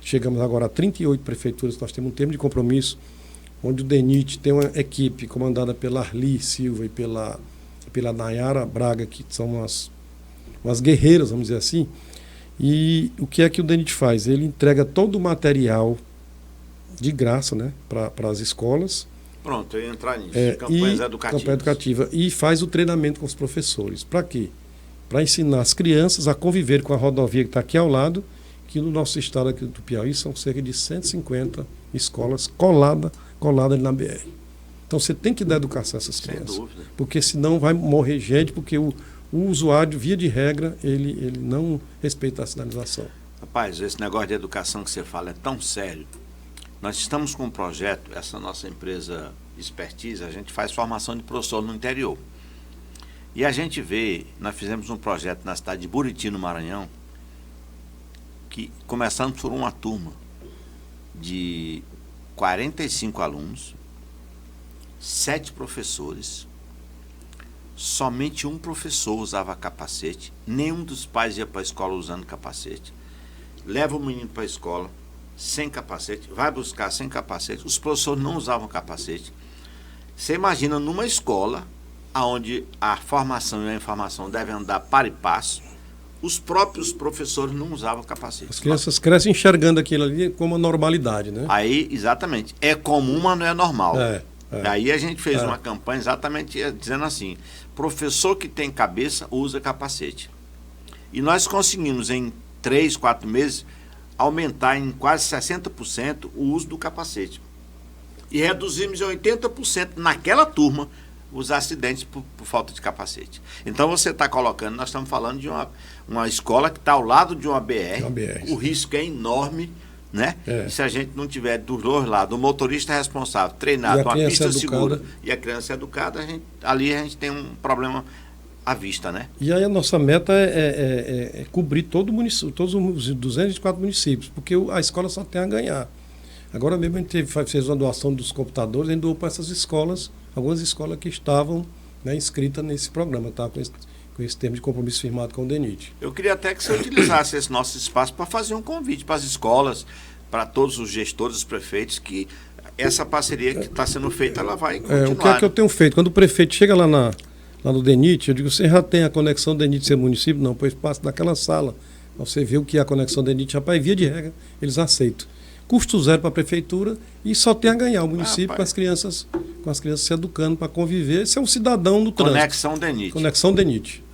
Chegamos agora a 38 prefeituras, nós temos um termo de compromisso, onde o DENIT tem uma equipe comandada pela Arli Silva e pela Nayara Braga, que são umas guerreiras, vamos dizer assim. E o que é que o DENIT faz? Ele entrega todo o material de graça, né, para as escolas. Pronto, eu ia entrar nisso. Campanhas educativas. Campanha educativa. E faz o treinamento com os professores. Para quê? Para ensinar as crianças a conviver com a rodovia que está aqui ao lado, que no nosso estado aqui do Piauí são cerca de 150 escolas coladas na BR. Então você tem que dar educação a essas crianças. Sem dúvida. Porque senão vai morrer gente, porque o usuário, via de regra, ele não respeita a sinalização. Rapaz, esse negócio de educação que você fala é tão sério. Nós estamos com um projeto, essa nossa empresa Expertise, a gente faz formação de professor no interior. E a gente nós fizemos um projeto na cidade de Buriti, no Maranhão, que começamos por uma turma de 45 alunos, 7 professores, somente um professor usava capacete, nenhum dos pais ia para a escola usando capacete, leva o menino para a escola sem capacete, vai buscar sem capacete, os professores não usavam capacete. Você imagina numa escola onde a formação e a informação devem andar par e passo, os próprios professores não usavam capacete. As crianças crescem enxergando aquilo ali como uma normalidade, né? Aí, exatamente, é comum, mas não é normal. Aí a gente fez uma campanha exatamente dizendo assim, professor que tem cabeça usa capacete. E nós conseguimos em 3, 4 meses aumentar em quase 60% o uso do capacete. E reduzimos em 80% naquela turma os acidentes por falta de capacete. Então você está colocando, nós estamos falando de uma escola que está ao lado de uma BR, o risco é enorme, né? E se a gente não tiver dos dois lados, o motorista responsável, treinado, uma pista segura e a criança educada, ali a gente tem um problema à vista, né? E aí a nossa meta é cobrir todos os 204 municípios, porque a escola só tem a ganhar. Agora mesmo a gente fez uma doação dos computadores, a gente doou para essas escolas, algumas escolas que estavam, né, inscritas nesse programa, tá? Com esse termo de compromisso firmado com o DENIT. Eu queria até que você utilizasse esse nosso espaço para fazer um convite para as escolas, para todos os gestores, os prefeitos, que essa parceria que está sendo feita, ela vai continuar. O que é que eu tenho feito? Quando o prefeito chega lá no DENIT, eu digo, você já tem a conexão DENIT ser município? Não, pois passa naquela sala. Você vê o que é a conexão DENIT, rapaz, via de regra, eles aceitam. Custo zero para a prefeitura e só tem a ganhar o município com as crianças se educando para conviver, ser um cidadão no trânsito. Conexão DENIT. Conexão DENIT.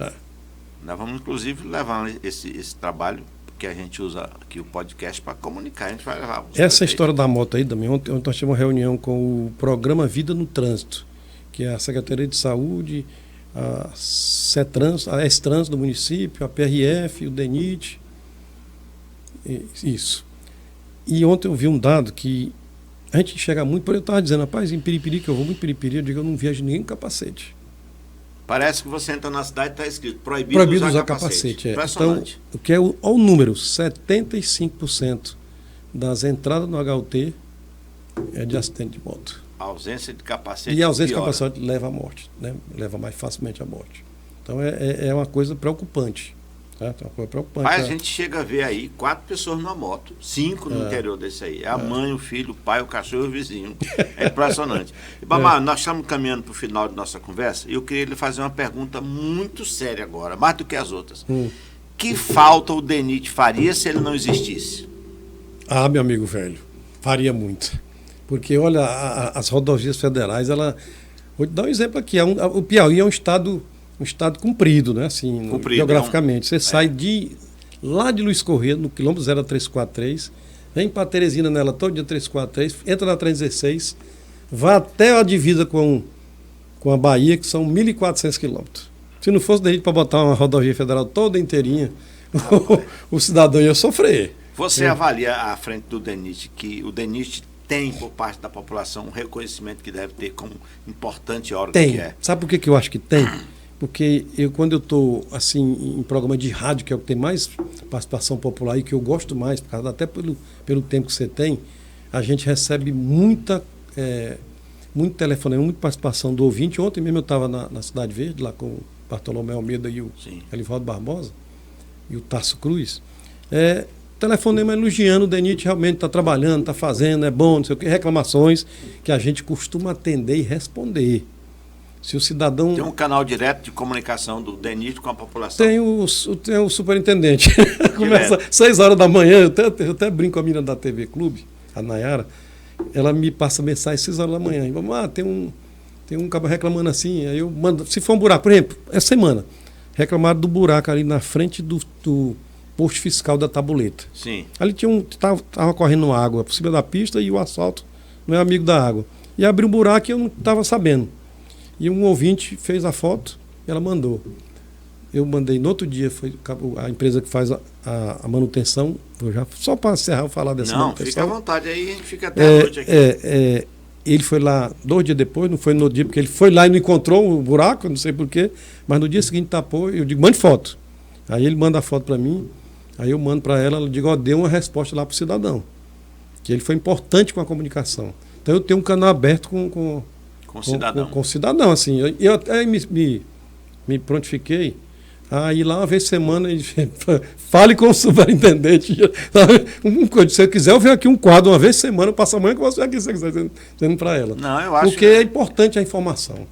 Nós vamos, inclusive, levar esse trabalho, que a gente usa aqui o podcast para comunicar. A gente vai levar essa história da moto aí, também. Ontem nós tivemos uma reunião com o programa Vida no Trânsito, que é a Secretaria de Saúde, a CETRANS, a S-Trans do município, a PRF, o DENIT. Isso. E ontem eu vi um dado que a gente enxerga muito, por eu estava dizendo, rapaz, em Piripiri, que eu vou muito em Piripiri, eu digo, eu não vejo ninguém com capacete. Parece que você entra na cidade e está escrito proibido usar capacete. Então, olha o número, 75% das entradas no HUT é de acidente de moto. A ausência de capacete. E a ausência de capacete leva à morte, né? Leva mais facilmente à morte. Então é uma coisa preocupante. Certo? É uma coisa preocupante. Mas a gente chega a ver aí 4 pessoas numa moto, 5 no interior desse aí. A mãe, o filho, o pai, o cachorro e o vizinho. É impressionante. E, Bamar, nós estamos caminhando para o final da nossa conversa e eu queria lhe fazer uma pergunta muito séria agora, mais do que as outras. Que falta o DENIT faria se ele não existisse? Ah, meu amigo velho, faria muito. Porque, olha, as rodovias federais, vou te dar um exemplo aqui. O Piauí é um estado comprido, né? Assim, geograficamente. Você sai lá de Luiz Corrêa, no quilômetro 0343, vem para Teresina nela todo dia 343, entra na 316, vai até a divisa com com a Bahia, que são 1.400 quilômetros. Se não fosse daí para botar uma rodovia federal toda inteirinha, o cidadão ia sofrer. Você avalia à frente do DENIT que o DENIT tem, por parte da população, um reconhecimento que deve ter como importante órgão que é? Sabe por que eu acho que tem? Porque quando eu estou assim, em programa de rádio, que é o que tem mais participação popular e que eu gosto mais, até pelo tempo que você tem, a gente recebe muito telefonema, muita participação do ouvinte. Ontem mesmo eu estava na Cidade Verde, lá com o Bartolomé Almeida e o Elivaldo Barbosa e o Tasso Cruz. Telefonema elogiando, o DENIT realmente está trabalhando, está fazendo, é bom, não sei o que, reclamações que a gente costuma atender e responder. Se o cidadão... Tem um canal direto de comunicação do DENIT com a população? Tem o superintendente. Começa 6 horas da manhã, eu até brinco com a menina da TV Clube, a Nayara, ela me passa mensagem às 6 horas da manhã. E vamos, tem um cara reclamando assim, aí eu mando, se for um buraco, por exemplo, essa semana, reclamaram do buraco ali na frente do posto fiscal da Tabuleta. Sim. Ali tava correndo água por cima da pista e o asfalto não é amigo da água. E abriu um buraco e eu não estava sabendo. E um ouvinte fez a foto, ela mandou. Eu mandei no outro dia, foi a empresa que faz a manutenção, só para encerrar, eu falar dessa manutenção. Não, fica à vontade, aí a gente fica até a noite aqui. Ele foi lá 2 dias depois, não foi no dia, porque ele foi lá e não encontrou o buraco, não sei porquê, mas no dia seguinte tapou, eu digo, mande foto. Aí ele manda a foto para mim, aí eu mando para ela digo, deu uma resposta lá para o cidadão, que ele foi importante com a comunicação. Então eu tenho um canal aberto com o cidadão. Com o cidadão, assim. Eu até me prontifiquei a ir lá uma vez por semana e fale com o superintendente. Se você quiser, eu venho aqui um quadro uma vez por semana, passa amanhã que você aqui, se você quiser, dizendo para ela. Não, eu acho. Porque é importante a informação.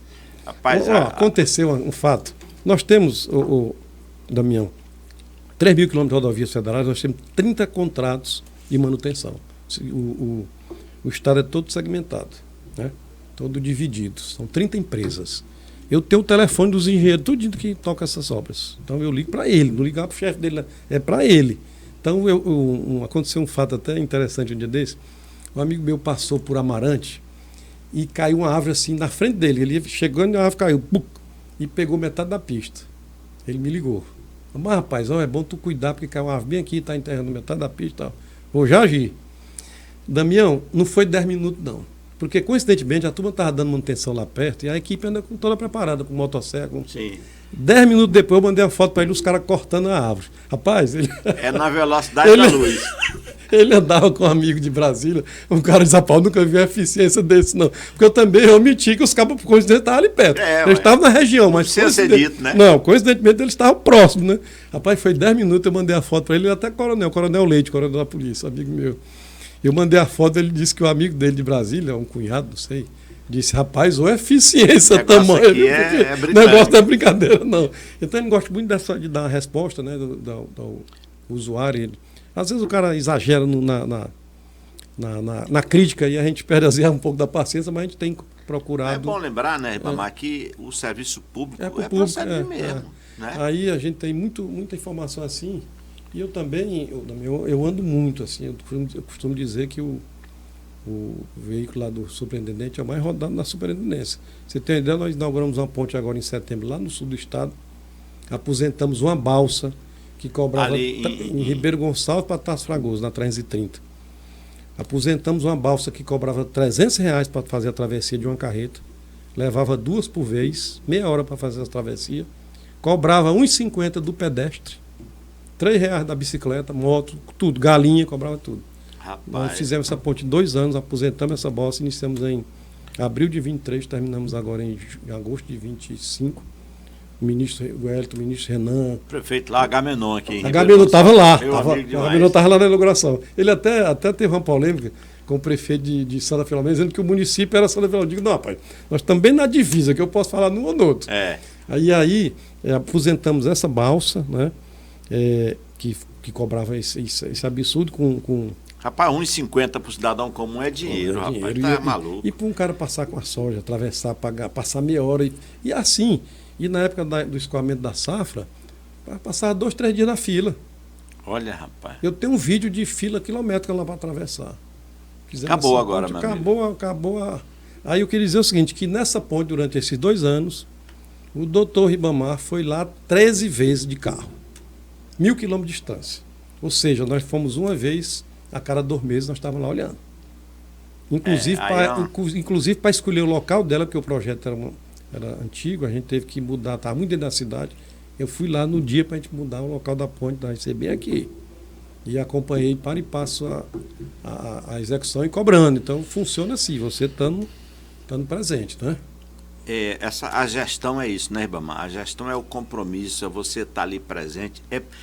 Rapaz, aconteceu um fato. Nós temos, Damião, 3.000 quilômetros de rodovias federais, nós temos 30 contratos de manutenção. O estado é todo segmentado, né? Todo dividido. São 30 empresas. Eu tenho o telefone dos engenheiros, tudo que toca essas obras. Então eu ligo para ele, não ligar para o chefe dele, é para ele. Então aconteceu um fato até interessante um dia desse. Um amigo meu passou por Amarante e caiu uma árvore assim na frente dele. Ele chegando e a árvore caiu e pegou metade da pista. Ele me ligou. Mas rapaz, é bom tu cuidar, porque caiu uma árvore bem aqui, está enterrando metade da pista e tal. Vou já agir. Damião, não foi 10 minutos não. Porque, coincidentemente, a turma estava dando manutenção lá perto e a equipe anda toda preparada, com motosserra. Sim. 10 minutos depois eu mandei uma foto para ele, os caras cortando a árvore. Rapaz, ele... É na velocidade da luz. Ele andava com um amigo de Brasília, um cara de Zapau, nunca vi a eficiência desse, não. Porque eu também omiti que os cabos, coincidentemente, estavam ali perto. Eles estavam na região, mas... Sem ser dito, né? Não, coincidentemente, eles estavam próximos, né? Rapaz, foi 10 minutos, eu mandei a foto para ele, até Coronel Leite, coronel da polícia, amigo meu. Eu mandei a foto, ele disse que o amigo dele de Brasília, um cunhado, não sei, disse, rapaz, ou eficiência, tamanho. O negócio não é brincadeira, não. Então ele gosta muito de dar uma resposta, né, do usuário. Às vezes o cara exagera na crítica e a gente perde às vezes um pouco da paciência, mas a gente tem procurado. É bom lembrar, né, Ribamar, que o serviço público é para servir mesmo. Né? Aí a gente tem muita informação assim. E eu também, eu ando muito, assim, eu costumo dizer que o veículo lá do superintendente é o mais rodado na superintendência. Você tem uma ideia, nós inauguramos uma ponte agora em setembro, lá no sul do estado, aposentamos uma balsa que cobrava em Ribeiro Gonçalves para Tasso Fragoso, na 330. Aposentamos uma balsa que cobrava R$300 para fazer a travessia de uma carreta, levava 2 por vez, meia hora para fazer a travessia, cobrava R$1,50 do pedestre, R$3 da bicicleta, moto, tudo, galinha, cobrava tudo. Rapaz. Nós fizemos essa ponte em 2 anos, aposentamos essa balsa, iniciamos em abril de 23, terminamos agora em agosto de 25. O ministro Wellington, o ministro Renan. Prefeito lá, Agamenon aqui. Agamenon estava lá. Agamenon estava lá na inauguração. Ele até teve uma polêmica com o prefeito de Santa Filomena, dizendo que o município era Santa Filomena. Eu digo, não, rapaz, nós também na divisa, que eu posso falar num ou no outro. Aí aposentamos essa balsa, né? Que cobrava esse absurdo com... Rapaz, R$1,50 para o cidadão comum é dinheiro, rapaz, tá maluco. E para um cara passar com a soja, atravessar, passar meia hora, e assim, e na época do escoamento da safra, passava 2, 3 dias na fila. Olha, rapaz. Eu tenho um vídeo de fila quilométrica lá para atravessar. Acabou agora, meu amigo. Acabou Aí eu queria dizer o seguinte, que nessa ponte, durante esses 2 anos, o doutor Ribamar foi lá 13 vezes de carro. 1.000 quilômetros de distância. Ou seja, nós fomos uma vez a cada 2 meses, nós estávamos lá olhando. Inclusive para escolher o local dela, porque o projeto era antigo, a gente teve que mudar, estava muito dentro da cidade. Eu fui lá no dia para a gente mudar o local da ponte, da ser bem aqui. E acompanhei para e passo a execução e cobrando. Então funciona assim, você estando presente, né? A gestão é isso, né, Ribamar? A gestão é o compromisso, é você estar ali presente.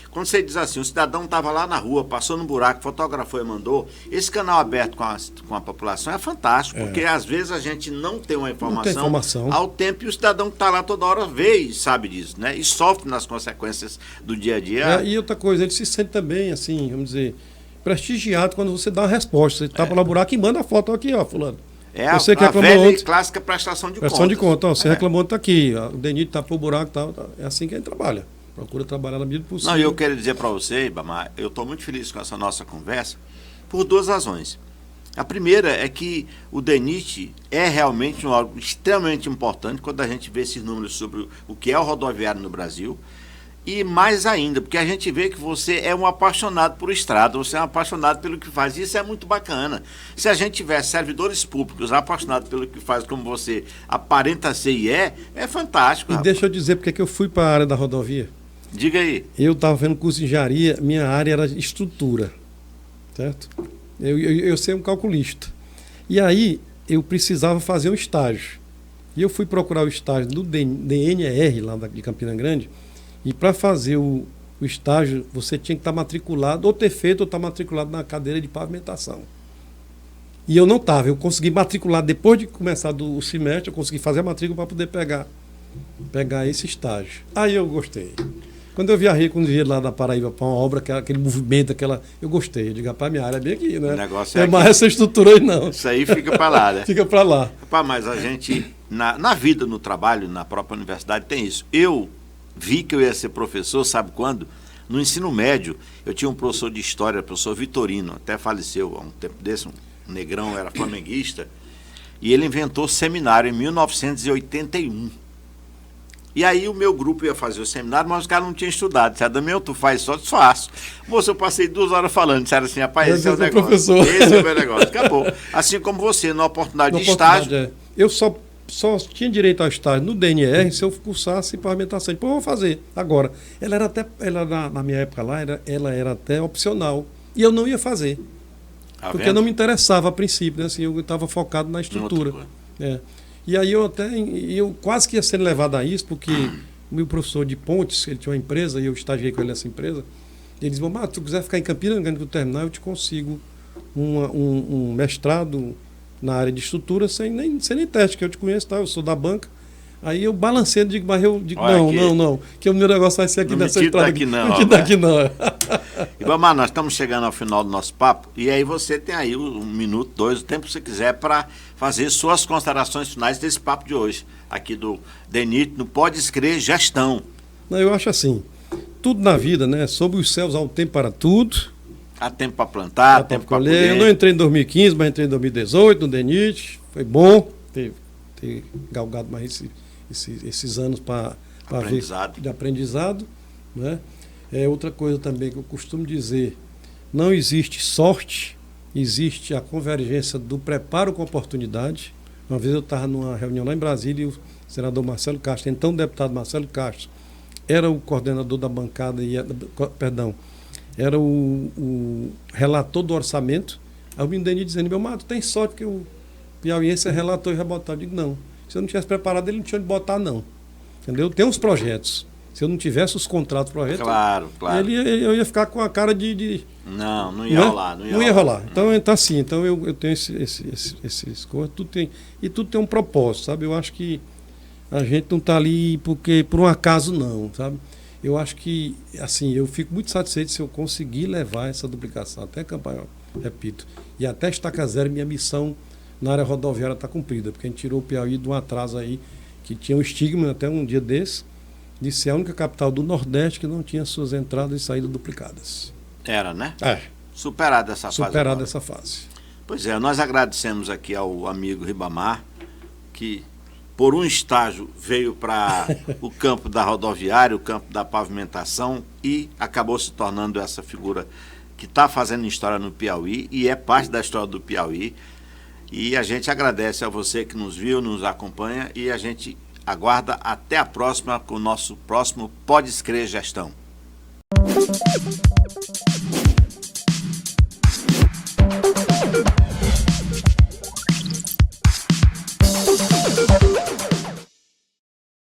Quando você diz assim, o cidadão estava lá na rua, passou no buraco, fotografou e mandou, esse canal aberto com a população é fantástico, porque às vezes a gente não tem uma informação ao tempo e o cidadão que está lá toda hora vê e sabe disso, né? E sofre nas consequências do dia a dia. E outra coisa, ele se sente também, assim, vamos dizer, prestigiado quando você dá uma resposta. Você tapa no buraco e manda a foto aqui, ó, fulano. Você que reclamou velha e clássica prestação de contas. Prestação de conta, ó, você reclamou, está aqui, o DENIT tapou o buraco e tal. É assim que a gente trabalha. Procura trabalhar na medida possível. Não, eu quero dizer para você, Ribamar, eu estou muito feliz com essa nossa conversa por 2 razões. A primeira é que o DENIT é realmente um órgão extremamente importante quando a gente vê esses números sobre o que é o rodoviário no Brasil. E mais ainda, porque a gente vê que você é um apaixonado por estrada, você é um apaixonado pelo que faz. Isso é muito bacana. Se a gente tiver servidores públicos apaixonados pelo que faz, como você aparenta ser e é fantástico. E deixa eu dizer porque que eu fui para a área da rodovia. Diga aí. Eu estava vendo curso de engenharia, minha área era estrutura, certo? Eu sei um calculista. E aí eu precisava fazer um estágio. E eu fui procurar o estágio do DNR, lá de Campina Grande. E para fazer o estágio, você tinha que estar matriculado, ou ter feito ou estar matriculado na cadeira de pavimentação. E eu não estava, eu consegui matricular depois de começar o semestre, eu consegui fazer a matrícula para poder pegar esse estágio. Aí eu gostei. Quando eu viajei lá da Paraíba para uma obra, aquele movimento, eu gostei. Eu digo, rapaz, minha área é bem aqui, né? O negócio é mais essa estrutura aí, não. Isso aí fica para lá, né? Fica para lá. Rapaz, mas a gente, na vida, no trabalho, na própria universidade, tem isso. Eu vi que eu ia ser professor, sabe quando? No ensino médio, eu tinha um professor de história, professor Vitorino, até faleceu há um tempo desse, um negrão, era flamenguista, e ele inventou seminário em 1981. E aí o meu grupo ia fazer o seminário, mas os caras não tinham estudado. Disseram, Damião, tu faz só? Faço. Moço, eu passei 2 horas falando. Disseram assim, rapaz, esse é o negócio. Professor. Esse é o meu negócio. Acabou. Assim como você, na oportunidade de estágio. Eu só tinha direito ao estágio no DNR se eu cursasse pavimentação. Depois eu vou fazer agora. Na minha época lá, ela era até opcional. E eu não ia fazer. Porque não me interessava a princípio, né? Assim, eu estava focado na estrutura. E aí eu quase que ia ser levado a isso, porque o meu professor de Pontes, ele tinha uma empresa, e eu estagiei com ele nessa empresa, ele disse, se tu quiser ficar em Campina Grande para terminar, eu te consigo um mestrado na área de estrutura sem nem teste, que eu te conheço, tá? Eu sou da banca. Aí eu balancei, digo, não, que o meu negócio vai ser aqui nessa estrada. Não tira daqui não. Ribamar, nós estamos chegando ao final do nosso papo, e aí você tem aí 1 minuto, 2, o tempo que você quiser para fazer suas considerações finais desse papo de hoje, aqui do DENIT, no Pode Escrever Gestão. Não, eu acho assim, tudo na vida, né? Sob os céus há um tempo para tudo. Há tempo para plantar, há tempo para colher. Eu não entrei em 2015, mas entrei em 2018 no DENIT, foi bom ter galgado mais esses anos para ver de aprendizado, né? Outra coisa também que eu costumo dizer, não existe sorte, existe a convergência do preparo com oportunidade. Uma vez eu estava numa reunião lá em Brasília e o senador Marcelo Castro, então o deputado Marcelo Castro, era o coordenador da bancada, era o relator do orçamento. Aí o Mindeni dizendo, meu Mato, tem sorte que o piauiense é relator e rebotado. Eu digo, não, se eu não tivesse preparado, ele não tinha onde botar, não. Entendeu? Tem uns projetos. Se eu não tivesse os contratos projetos, claro. Eu ia ficar com a cara de Não ia rolar. Não ia rolar. Então tá assim, então eu tenho esses coisas, tudo tem um propósito, sabe? Eu acho que a gente não está ali por um acaso, não, sabe? Eu acho que, assim, eu fico muito satisfeito se eu conseguir levar essa duplicação até Campanhal, repito, e até Estaca Zero, minha missão na área rodoviária está cumprida, porque a gente tirou o Piauí de um atraso aí, que tinha um estigma até um dia desse, de ser a única capital do Nordeste que não tinha suas entradas e saídas duplicadas. Era, né? Superada essa fase. Superada essa fase. Pois é, nós agradecemos aqui ao amigo Ribamar que por um estágio veio para o campo da rodoviária, o campo da pavimentação e acabou se tornando essa figura que está fazendo história no Piauí e é parte da história do Piauí. E a gente agradece a você que nos viu, nos acompanha e a gente aguarda até a próxima com o nosso próximo Pode Escrever Gestão.